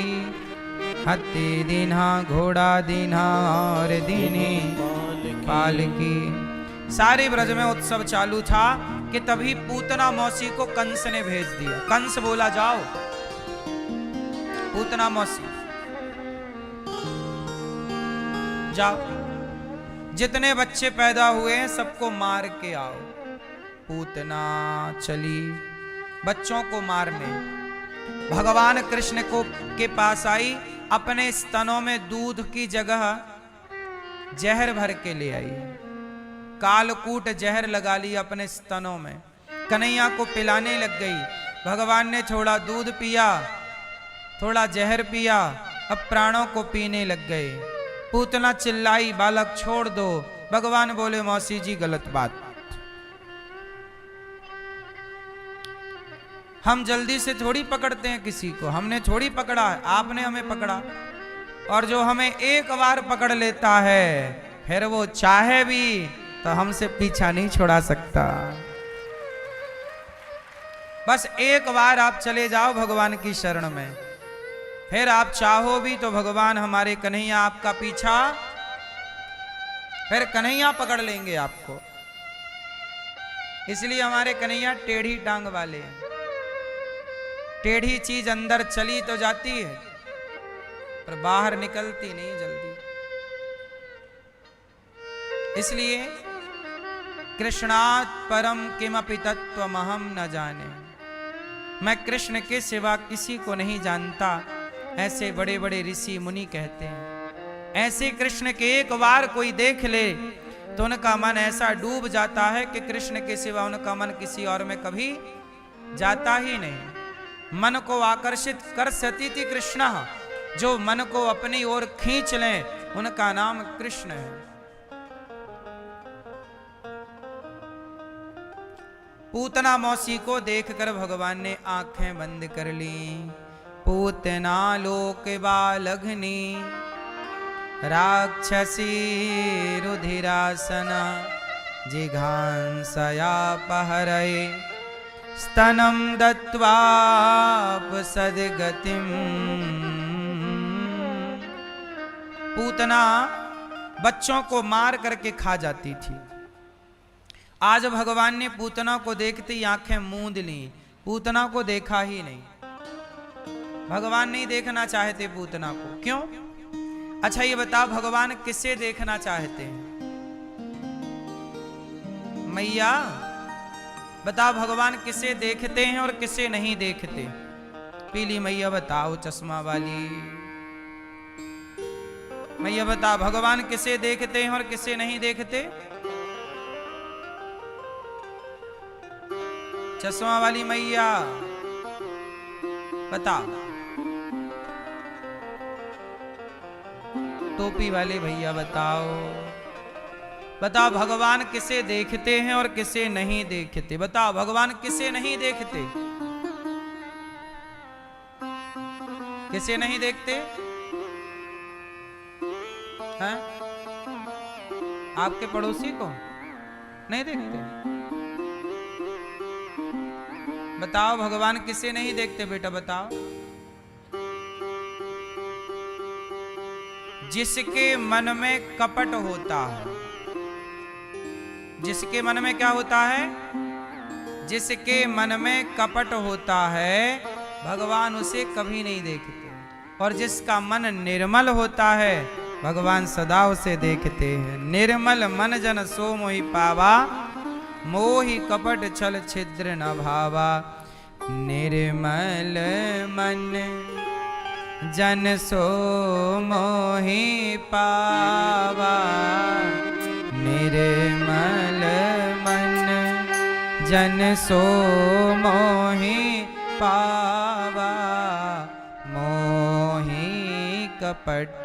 हाथी दीन्हा घोड़ा दीन्हा और दीनी पाल की। सारे ब्रज में उत्सव चालू था कि तभी पूतना मौसी को कंस ने भेज दिया। कंस बोला जाओ, पूतना मौसी जाओ, जितने बच्चे पैदा हुए हैं सबको मार के आओ। पूतना चली बच्चों को मारने। भगवान कृष्ण को के पास आई, अपने स्तनों में दूध की जगह जहर भर के ले आई। कालकूट जहर लगा ली अपने स्तनों में, कन्हैया को पिलाने लग गई। भगवान ने थोड़ा दूध पिया, थोड़ा जहर पिया, अब प्राणों को पीने लग गए। पूतना चिल्लाई बालक छोड़ दो। भगवान बोले मौसी जी गलत बात, हम जल्दी से थोड़ी पकड़ते हैं किसी को, हमने थोड़ी पकड़ा है, आपने हमें पकड़ा। और जो हमें एक बार पकड़ लेता है फिर वो चाहे भी तो हमसे पीछा नहीं छुड़ा सकता। बस एक बार आप चले जाओ भगवान की शरण में, फिर आप चाहो भी तो भगवान हमारे कन्हैया आपका पीछा, फिर कन्हैया पकड़ लेंगे आपको। इसलिए हमारे कन्हैया टेढ़ी टांग वाले हैं। टेढ़ी चीज अंदर चली तो जाती है पर बाहर निकलती नहीं जल्दी। इसलिए कृष्णात् परम किमपि तत्त्वमहं न जाने, मैं कृष्ण के सिवा किसी को नहीं जानता, ऐसे बड़े बड़े ऋषि मुनि कहते हैं। ऐसे कृष्ण के एक बार कोई देख ले तो उनका मन ऐसा डूब जाता है कि कृष्ण के सिवा उनका मन किसी और में कभी जाता ही नहीं। मन को आकर्षित कर सतीति कृष्ण, जो मन को अपनी ओर खींच लें उनका नाम कृष्ण है। पूतना मौसी को देखकर भगवान ने आंखें बंद कर ली। पूतना लोक बालघनी, राक्षसी रुधिरासना, जिघांसया पहरये, स्तनम दत्वापसद्गतिम। पूतना बच्चों को मार करके खा जाती थी। आज भगवान ने पूतना को देखते ही आंखें मूंद ली, पूतना को देखा ही नहीं। भगवान नहीं देखना चाहते पूतना को, क्यों? अच्छा ये बताओ भगवान किसे देखना चाहते हैं? मैया बताओ भगवान किसे देखते हैं और किसे नहीं देखते? पीली मैया बताओ, चश्मा वाली मैया बताओ भगवान किसे देखते हैं और किसे नहीं देखते? चश्मा वाली मैया बताओ, टोपी वाले भैया बताओ, बताओ भगवान किसे देखते हैं और किसे नहीं देखते? बताओ भगवान किसे नहीं देखते? किसे नहीं देखते हैं? आपके पड़ोसी को नहीं देखते? बताओ भगवान किसे नहीं देखते बेटा बताओ? जिसके मन में कपट होता है। जिसके मन में क्या होता है? जिसके मन में कपट होता है भगवान उसे कभी नहीं देखते। और जिसका मन निर्मल होता है भगवान सदा उसे देखते हैं। निर्मल मन जन सो मोहि पावा, मोहि कपट छल छिद्र न भावा। निर्मल मन जन सो मोहि पावा, निर्मल मन जन सो मोहि पावा। मोहि कपट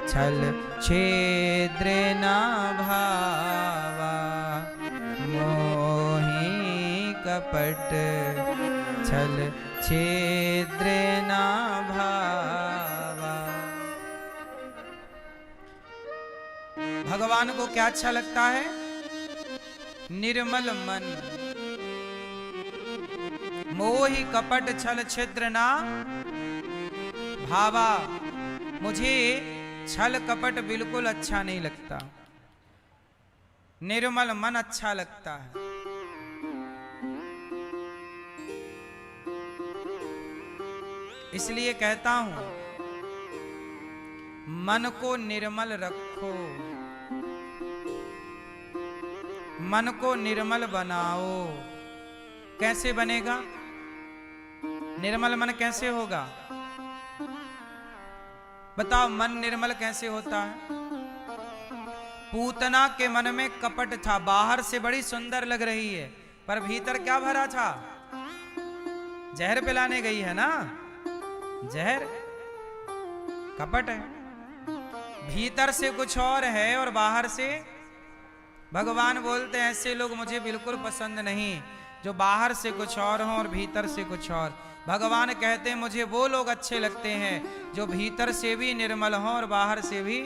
छल छिद्र न भावा, मोहि कपट छल छिद्र न भावा। भगवान को क्या अच्छा लगता है? निर्मल मन। मोहि कपट छल छिद्र न भावा। मुझे छल कपट बिल्कुल अच्छा नहीं लगता, निर्मल मन अच्छा लगता है। इसलिए कहता हूं मन को निर्मल रखो, मन को निर्मल बनाओ। कैसे बनेगा निर्मल मन? कैसे होगा बताओ? मन निर्मल कैसे होता है? पूतना के मन में कपट था, बाहर से बड़ी सुंदर लग रही है पर भीतर क्या भरा था? जहर पिलाने गई है ना, जहर कपट है। भीतर से कुछ और है और बाहर से। भगवान बोलते हैं ऐसे लोग मुझे बिल्कुल पसंद नहीं जो बाहर से कुछ और हों और भीतर से कुछ और। भगवान कहते हैं मुझे वो लोग अच्छे लगते हैं जो भीतर से भी निर्मल हों और बाहर से भी।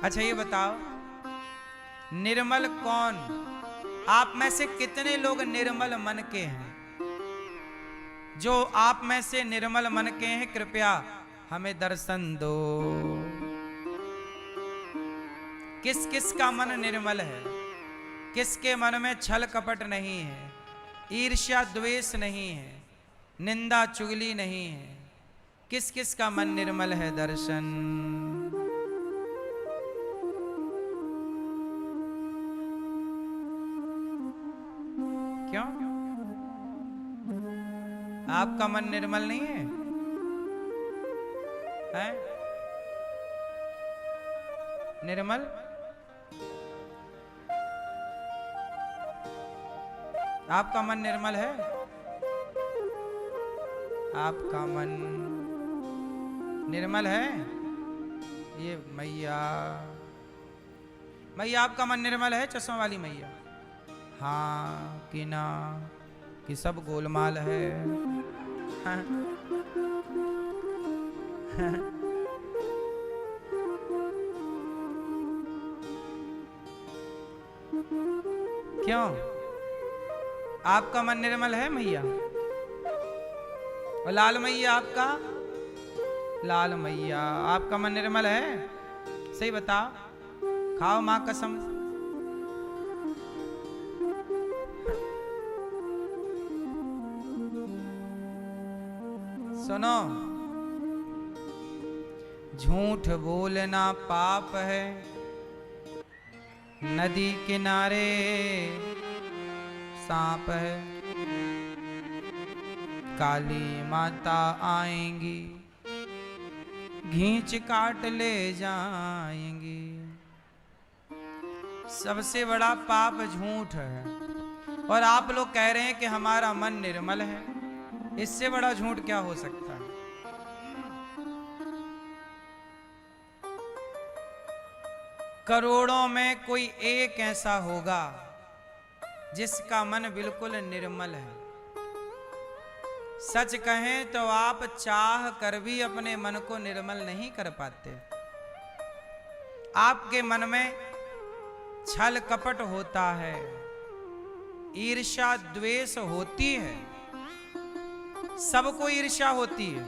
अच्छा ये बताओ निर्मल कौन? आप में से कितने लोग निर्मल मन के हैं? जो आप में से निर्मल मन के हैं कृपया हमें दर्शन दो। किस किस का मन निर्मल है? किसके मन में छल कपट नहीं है, ईर्ष्या द्वेष नहीं है, निंदा चुगली नहीं है? किस किस का मन निर्मल है? दर्शन। क्यों? आपका मन निर्मल नहीं है? है? निर्मल? आपका मन निर्मल है? आपका मन निर्मल है? ये मैया, मैया आपका मन निर्मल है? चश्मा वाली मैया। हाँ कि ना कि सब गोलमाल है? हाँ। क्यों? आपका मन निर्मल है मैया? और लाल मैया आपका? लाल मैया आपका मन निर्मल है? सही बताओ, खाओ मां कसम। सुनो, झूठ बोलना पाप है, नदी किनारे सांप है, काली माता आएंगी घींच काट ले जाएंगी। सबसे बड़ा पाप झूठ है और आप लोग कह रहे हैं कि हमारा मन निर्मल है। इससे बड़ा झूठ क्या हो सकता है? करोड़ों में कोई एक ऐसा होगा जिसका मन बिल्कुल निर्मल है। सच कहें तो आप चाह कर भी अपने मन को निर्मल नहीं कर पाते। आपके मन में छल कपट होता है, ईर्ष्या द्वेष होती है, सबको ईर्ष्या होती है।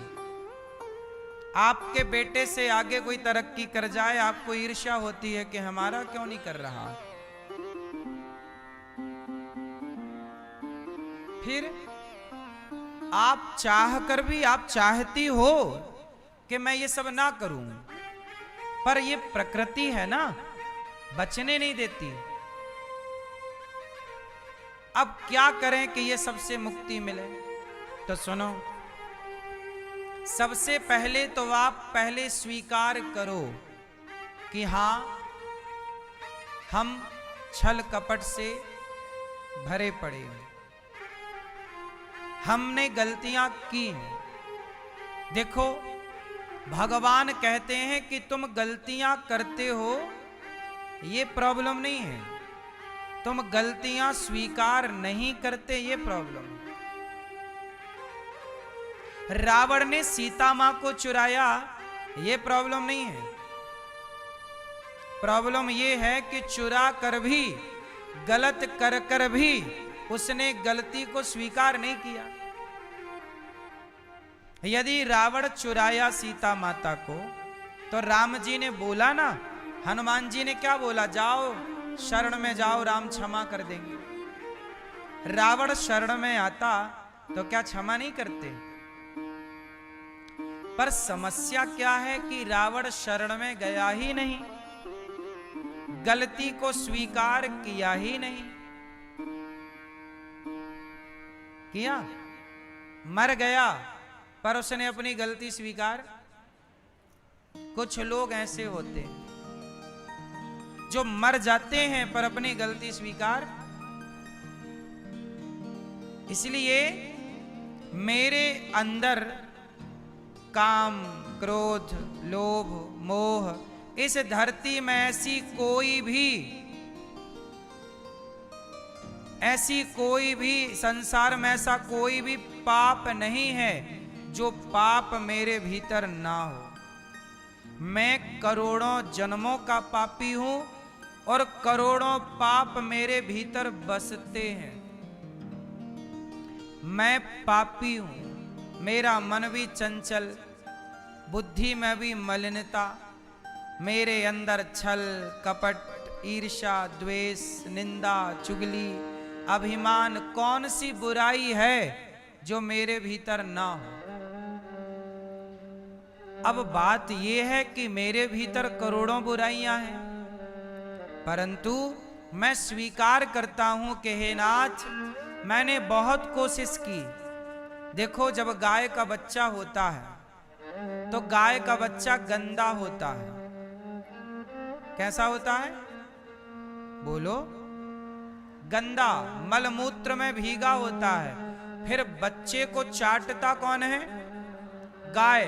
आपके बेटे से आगे कोई तरक्की कर जाए, आपको ईर्ष्या होती है कि हमारा क्यों नहीं कर रहा। फिर आप चाह कर भी आप चाहती हो कि मैं ये सब ना करूं, पर ये प्रकृति है ना, बचने नहीं देती। अब क्या करें कि ये सबसे मुक्ति मिले? तो सुनो, सबसे पहले तो आप पहले स्वीकार करो कि हां, हम छल कपट से भरे पड़े हैं, हमने गलतियां की हैं। देखो, भगवान कहते हैं कि तुम गलतियां करते हो, ये प्रॉब्लम नहीं है, तुम गलतियां स्वीकार नहीं करते, ये प्रॉब्लम है। रावण ने सीता मां को चुराया, ये प्रॉब्लम नहीं है। प्रॉब्लम ये है कि चुरा कर भी, गलत कर कर भी उसने गलती को स्वीकार नहीं किया। यदि रावण चुराया सीता माता को, तो राम जी ने बोला ना, हनुमान जी ने क्या बोला? जाओ शरण में जाओ, राम क्षमा कर देंगे। रावण शरण में आता तो क्या क्षमा नहीं करते? पर समस्या क्या है कि रावण शरण में गया ही नहीं, गलती को स्वीकार किया ही नहीं किया, मर गया पर उसने अपनी गलती स्वीकार। कुछ लोग ऐसे होते हैं जो मर जाते हैं पर अपनी गलती स्वीकार। इसलिए मेरे अंदर काम, क्रोध, लोभ, मोह, इस धरती में ऐसी कोई भी संसार में ऐसा कोई भी पाप नहीं है जो पाप मेरे भीतर ना हो। मैं करोड़ों जन्मों का पापी हूं और करोड़ों पाप मेरे भीतर बसते हैं। मैं पापी हूं, मेरा मन भी चंचल, बुद्धि में भी मलिनता, मेरे अंदर छल कपट, ईर्ष्या, द्वेष, निंदा, चुगली, अभिमान, कौन सी बुराई है जो मेरे भीतर ना हो। अब बात यह है कि मेरे भीतर करोड़ों बुराइयां हैं, परंतु मैं स्वीकार करता हूं कि हे नाथ, मैंने बहुत कोशिश की। देखो, जब गाय का बच्चा होता है तो गाय का बच्चा गंदा होता है। कैसा होता है? बोलो। गंदा, मलमूत्र में भीगा होता है। फिर बच्चे को चाटता कौन है? गाय।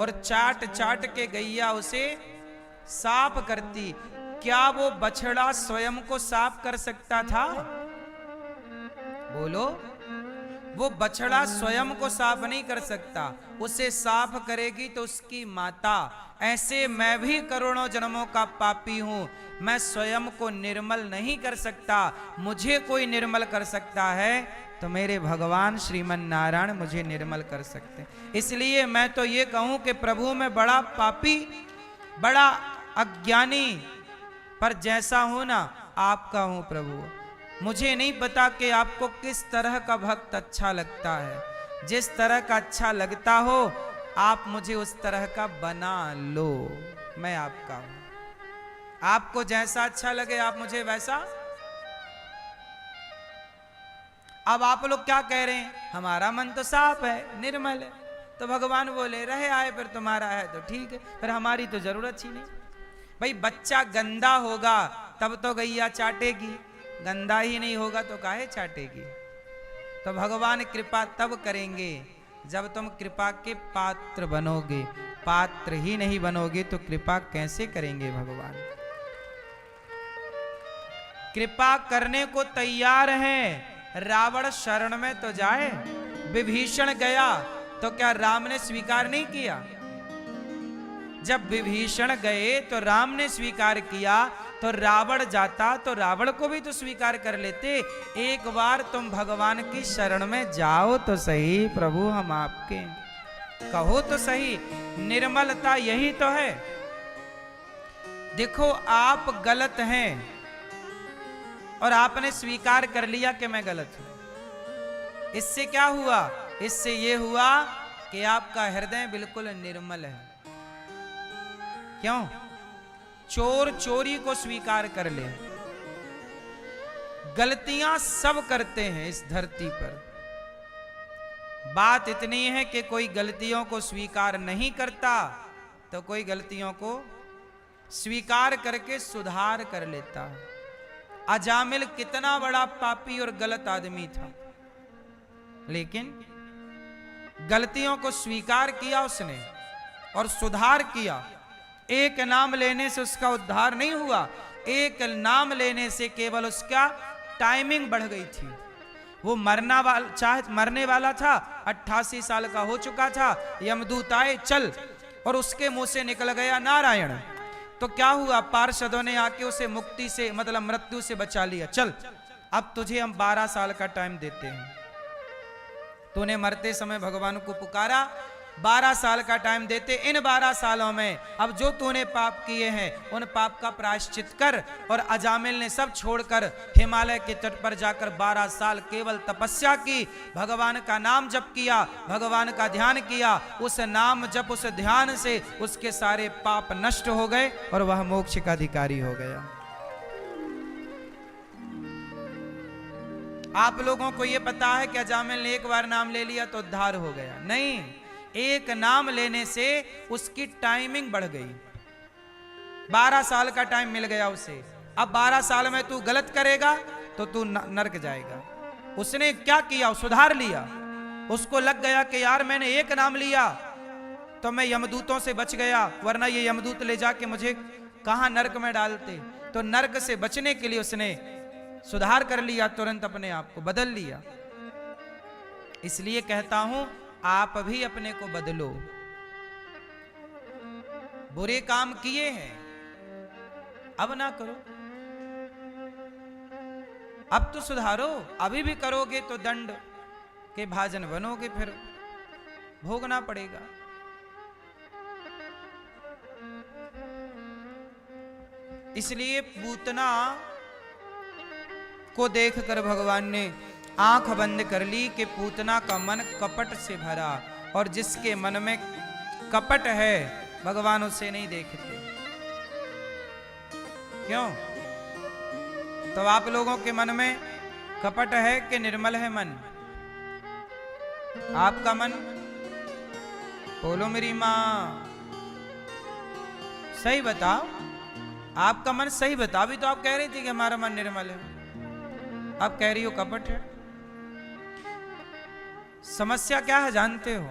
और चाट चाट के गैया उसे साफ करती। क्या वो बछड़ा स्वयं को साफ कर सकता था? बोलो। वो बछड़ा स्वयं को साफ नहीं कर सकता, उसे साफ करेगी तो उसकी माता। ऐसे मैं भी करोड़ों जन्मों का पापी हूं, मैं स्वयं को निर्मल नहीं कर सकता। मुझे कोई निर्मल कर सकता है तो मेरे भगवान श्रीमन नारायण मुझे निर्मल कर सकते। इसलिए मैं तो ये कहूं कि प्रभु मैं बड़ा पापी, बड़ा अज्ञानी, पर जैसा हूं ना आपका हूं प्रभु। मुझे नहीं पता कि आपको किस तरह का भक्त अच्छा लगता है। जिस तरह का अच्छा लगता हो आप मुझे उस तरह का बना लो, मैं आपका हूं। आपको जैसा अच्छा लगे आप मुझे वैसा। अब आप लोग क्या कह रहे हैं? हमारा मन तो साफ है, निर्मल है। तो भगवान बोले रहे आए, फिर तुम्हारा है तो ठीक है, फिर हमारी तो जरूरत ही नहीं। भाई बच्चा गंदा होगा तब तो गैया चाटेगी, गंदा ही नहीं होगा तो काहे चाटेगी। तो भगवान कृपा तब करेंगे जब तुम कृपा के पात्र बनोगे। पात्र ही नहीं बनोगे तो कृपा कैसे करेंगे भगवान? कृपा करने को तैयार हैं। रावण शरण में तो जाए। विभीषण गया तो क्या राम ने स्वीकार नहीं किया? जब विभीषण गए तो राम ने स्वीकार किया तो रावण जाता तो रावण को भी तो स्वीकार कर लेते। एक बार तुम भगवान की शरण में जाओ तो सही, प्रभु हम आपके हैं। कहो तो सही। निर्मलता यही तो है। देखो आप गलत हैं और आपने स्वीकार कर लिया कि मैं गलत हूं। इससे क्या हुआ? इससे यह हुआ कि आपका हृदय बिल्कुल निर्मल है। क्यों? चोर चोरी को स्वीकार कर ले। गलतियां सब करते हैं इस धरती पर। बात इतनी है कि कोई गलतियों को स्वीकार नहीं करता तो कोई गलतियों को स्वीकार करके सुधार कर लेता है। अजामिल कितना बड़ा पापी और गलत आदमी था, लेकिन गलतियों को स्वीकार किया उसने और सुधार किया। एक नाम लेने से उसका उद्धार नहीं हुआ, एक नाम लेने से केवल उसका टाइमिंग बढ़ गई थी। वो मरने वाला था, 88 साल का हो चुका था। यमदूत आए, चल, और उसके मुंह से निकल गया नारायण। तो क्या हुआ? पार्षदों ने आके उसे मुक्ति से, मतलब मृत्यु से बचा लिया। चल, अब तुझे हम 12 साल का टाइम देते हैं। तूने मरते समय भगवान को पुकारा, 12 साल का टाइम देते। इन 12 सालों में अब जो तूने पाप किए हैं उन पाप का प्रायश्चित कर। और अजामिल ने सब छोड़कर हिमालय के तट पर जाकर 12 साल केवल तपस्या की, भगवान का नाम जप किया, भगवान का ध्यान किया। उस नाम जप, उस ध्यान से उसके सारे पाप नष्ट हो गए और वह मोक्ष का अधिकारी हो गया। आप लोगों को यह पता है कि अजामिल ने एक बार नाम ले लिया तो उद्धार हो गया? नहीं, एक नाम लेने से उसकी टाइमिंग बढ़ गई। 12 साल का टाइम मिल गया उसे। अब 12 साल में तू गलत करेगा तो तू नरक जाएगा। उसने क्या किया? सुधार लिया। उसको लग गया कि यार मैंने एक नाम लिया तो मैं यमदूतों से बच गया, वरना ये यमदूत ले जाके मुझे कहां नरक में डालते। तो नरक से बचने के लिए उसने सुधार कर लिया, तुरंत अपने आप को बदल लिया। इसलिए कहता हूं आप भी अपने को बदलो। बुरे काम किए हैं, अब ना करो, अब तो सुधारो। अभी भी करोगे तो दंड के भाजन बनोगे, फिर भोगना पड़ेगा। इसलिए पूतना को देखकर भगवान ने आंख बंद कर ली कि पूतना का मन कपट से भरा, और जिसके मन में कपट है भगवान उसे नहीं देखते। क्यों? तो आप लोगों के मन में कपट है कि निर्मल है मन? आपका मन, बोलो मेरी मां, सही बताओ। आपका मन सही बताओ। अभी तो आप कह रही थी कि हमारा मन निर्मल है, अब कह रही हो कपट है। समस्या क्या है जानते हो?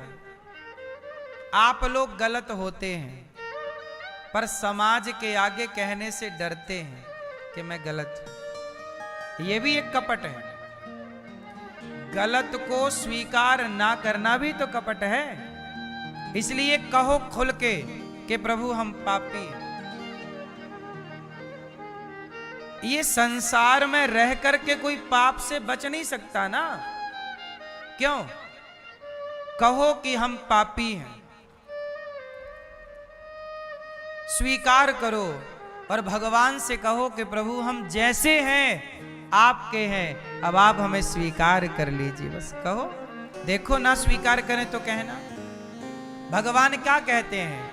आप लोग गलत होते हैं पर समाज के आगे कहने से डरते हैं कि मैं गलत हूं। यह भी एक कपट है। गलत को स्वीकार ना करना भी तो कपट है। इसलिए कहो खुल के कि प्रभु हम पापी हैं। ये संसार में रह करके कोई पाप से बच नहीं सकता ना। क्यों? कहो कि हम पापी हैं, स्वीकार करो और भगवान से कहो कि प्रभु हम जैसे हैं आपके हैं, अब आप हमें स्वीकार कर लीजिए। बस कहो। देखो, ना स्वीकार करें तो कहना। भगवान क्या कहते हैं?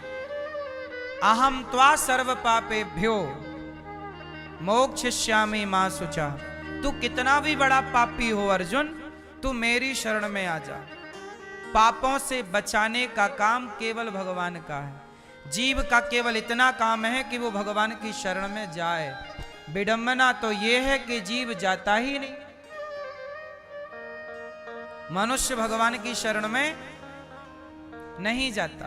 अहम त्वा सर्व पापेभ्यो मोक्षयिष्यामि मां शुचा। तू कितना भी बड़ा पापी हो अर्जुन, तू मेरी शरण में आ जा। पापों से बचाने का काम केवल भगवान का है। जीव का केवल इतना काम है कि वो भगवान की शरण में जाए। विडंबना तो ये है कि जीव जाता ही नहीं। मनुष्य भगवान की शरण में नहीं जाता।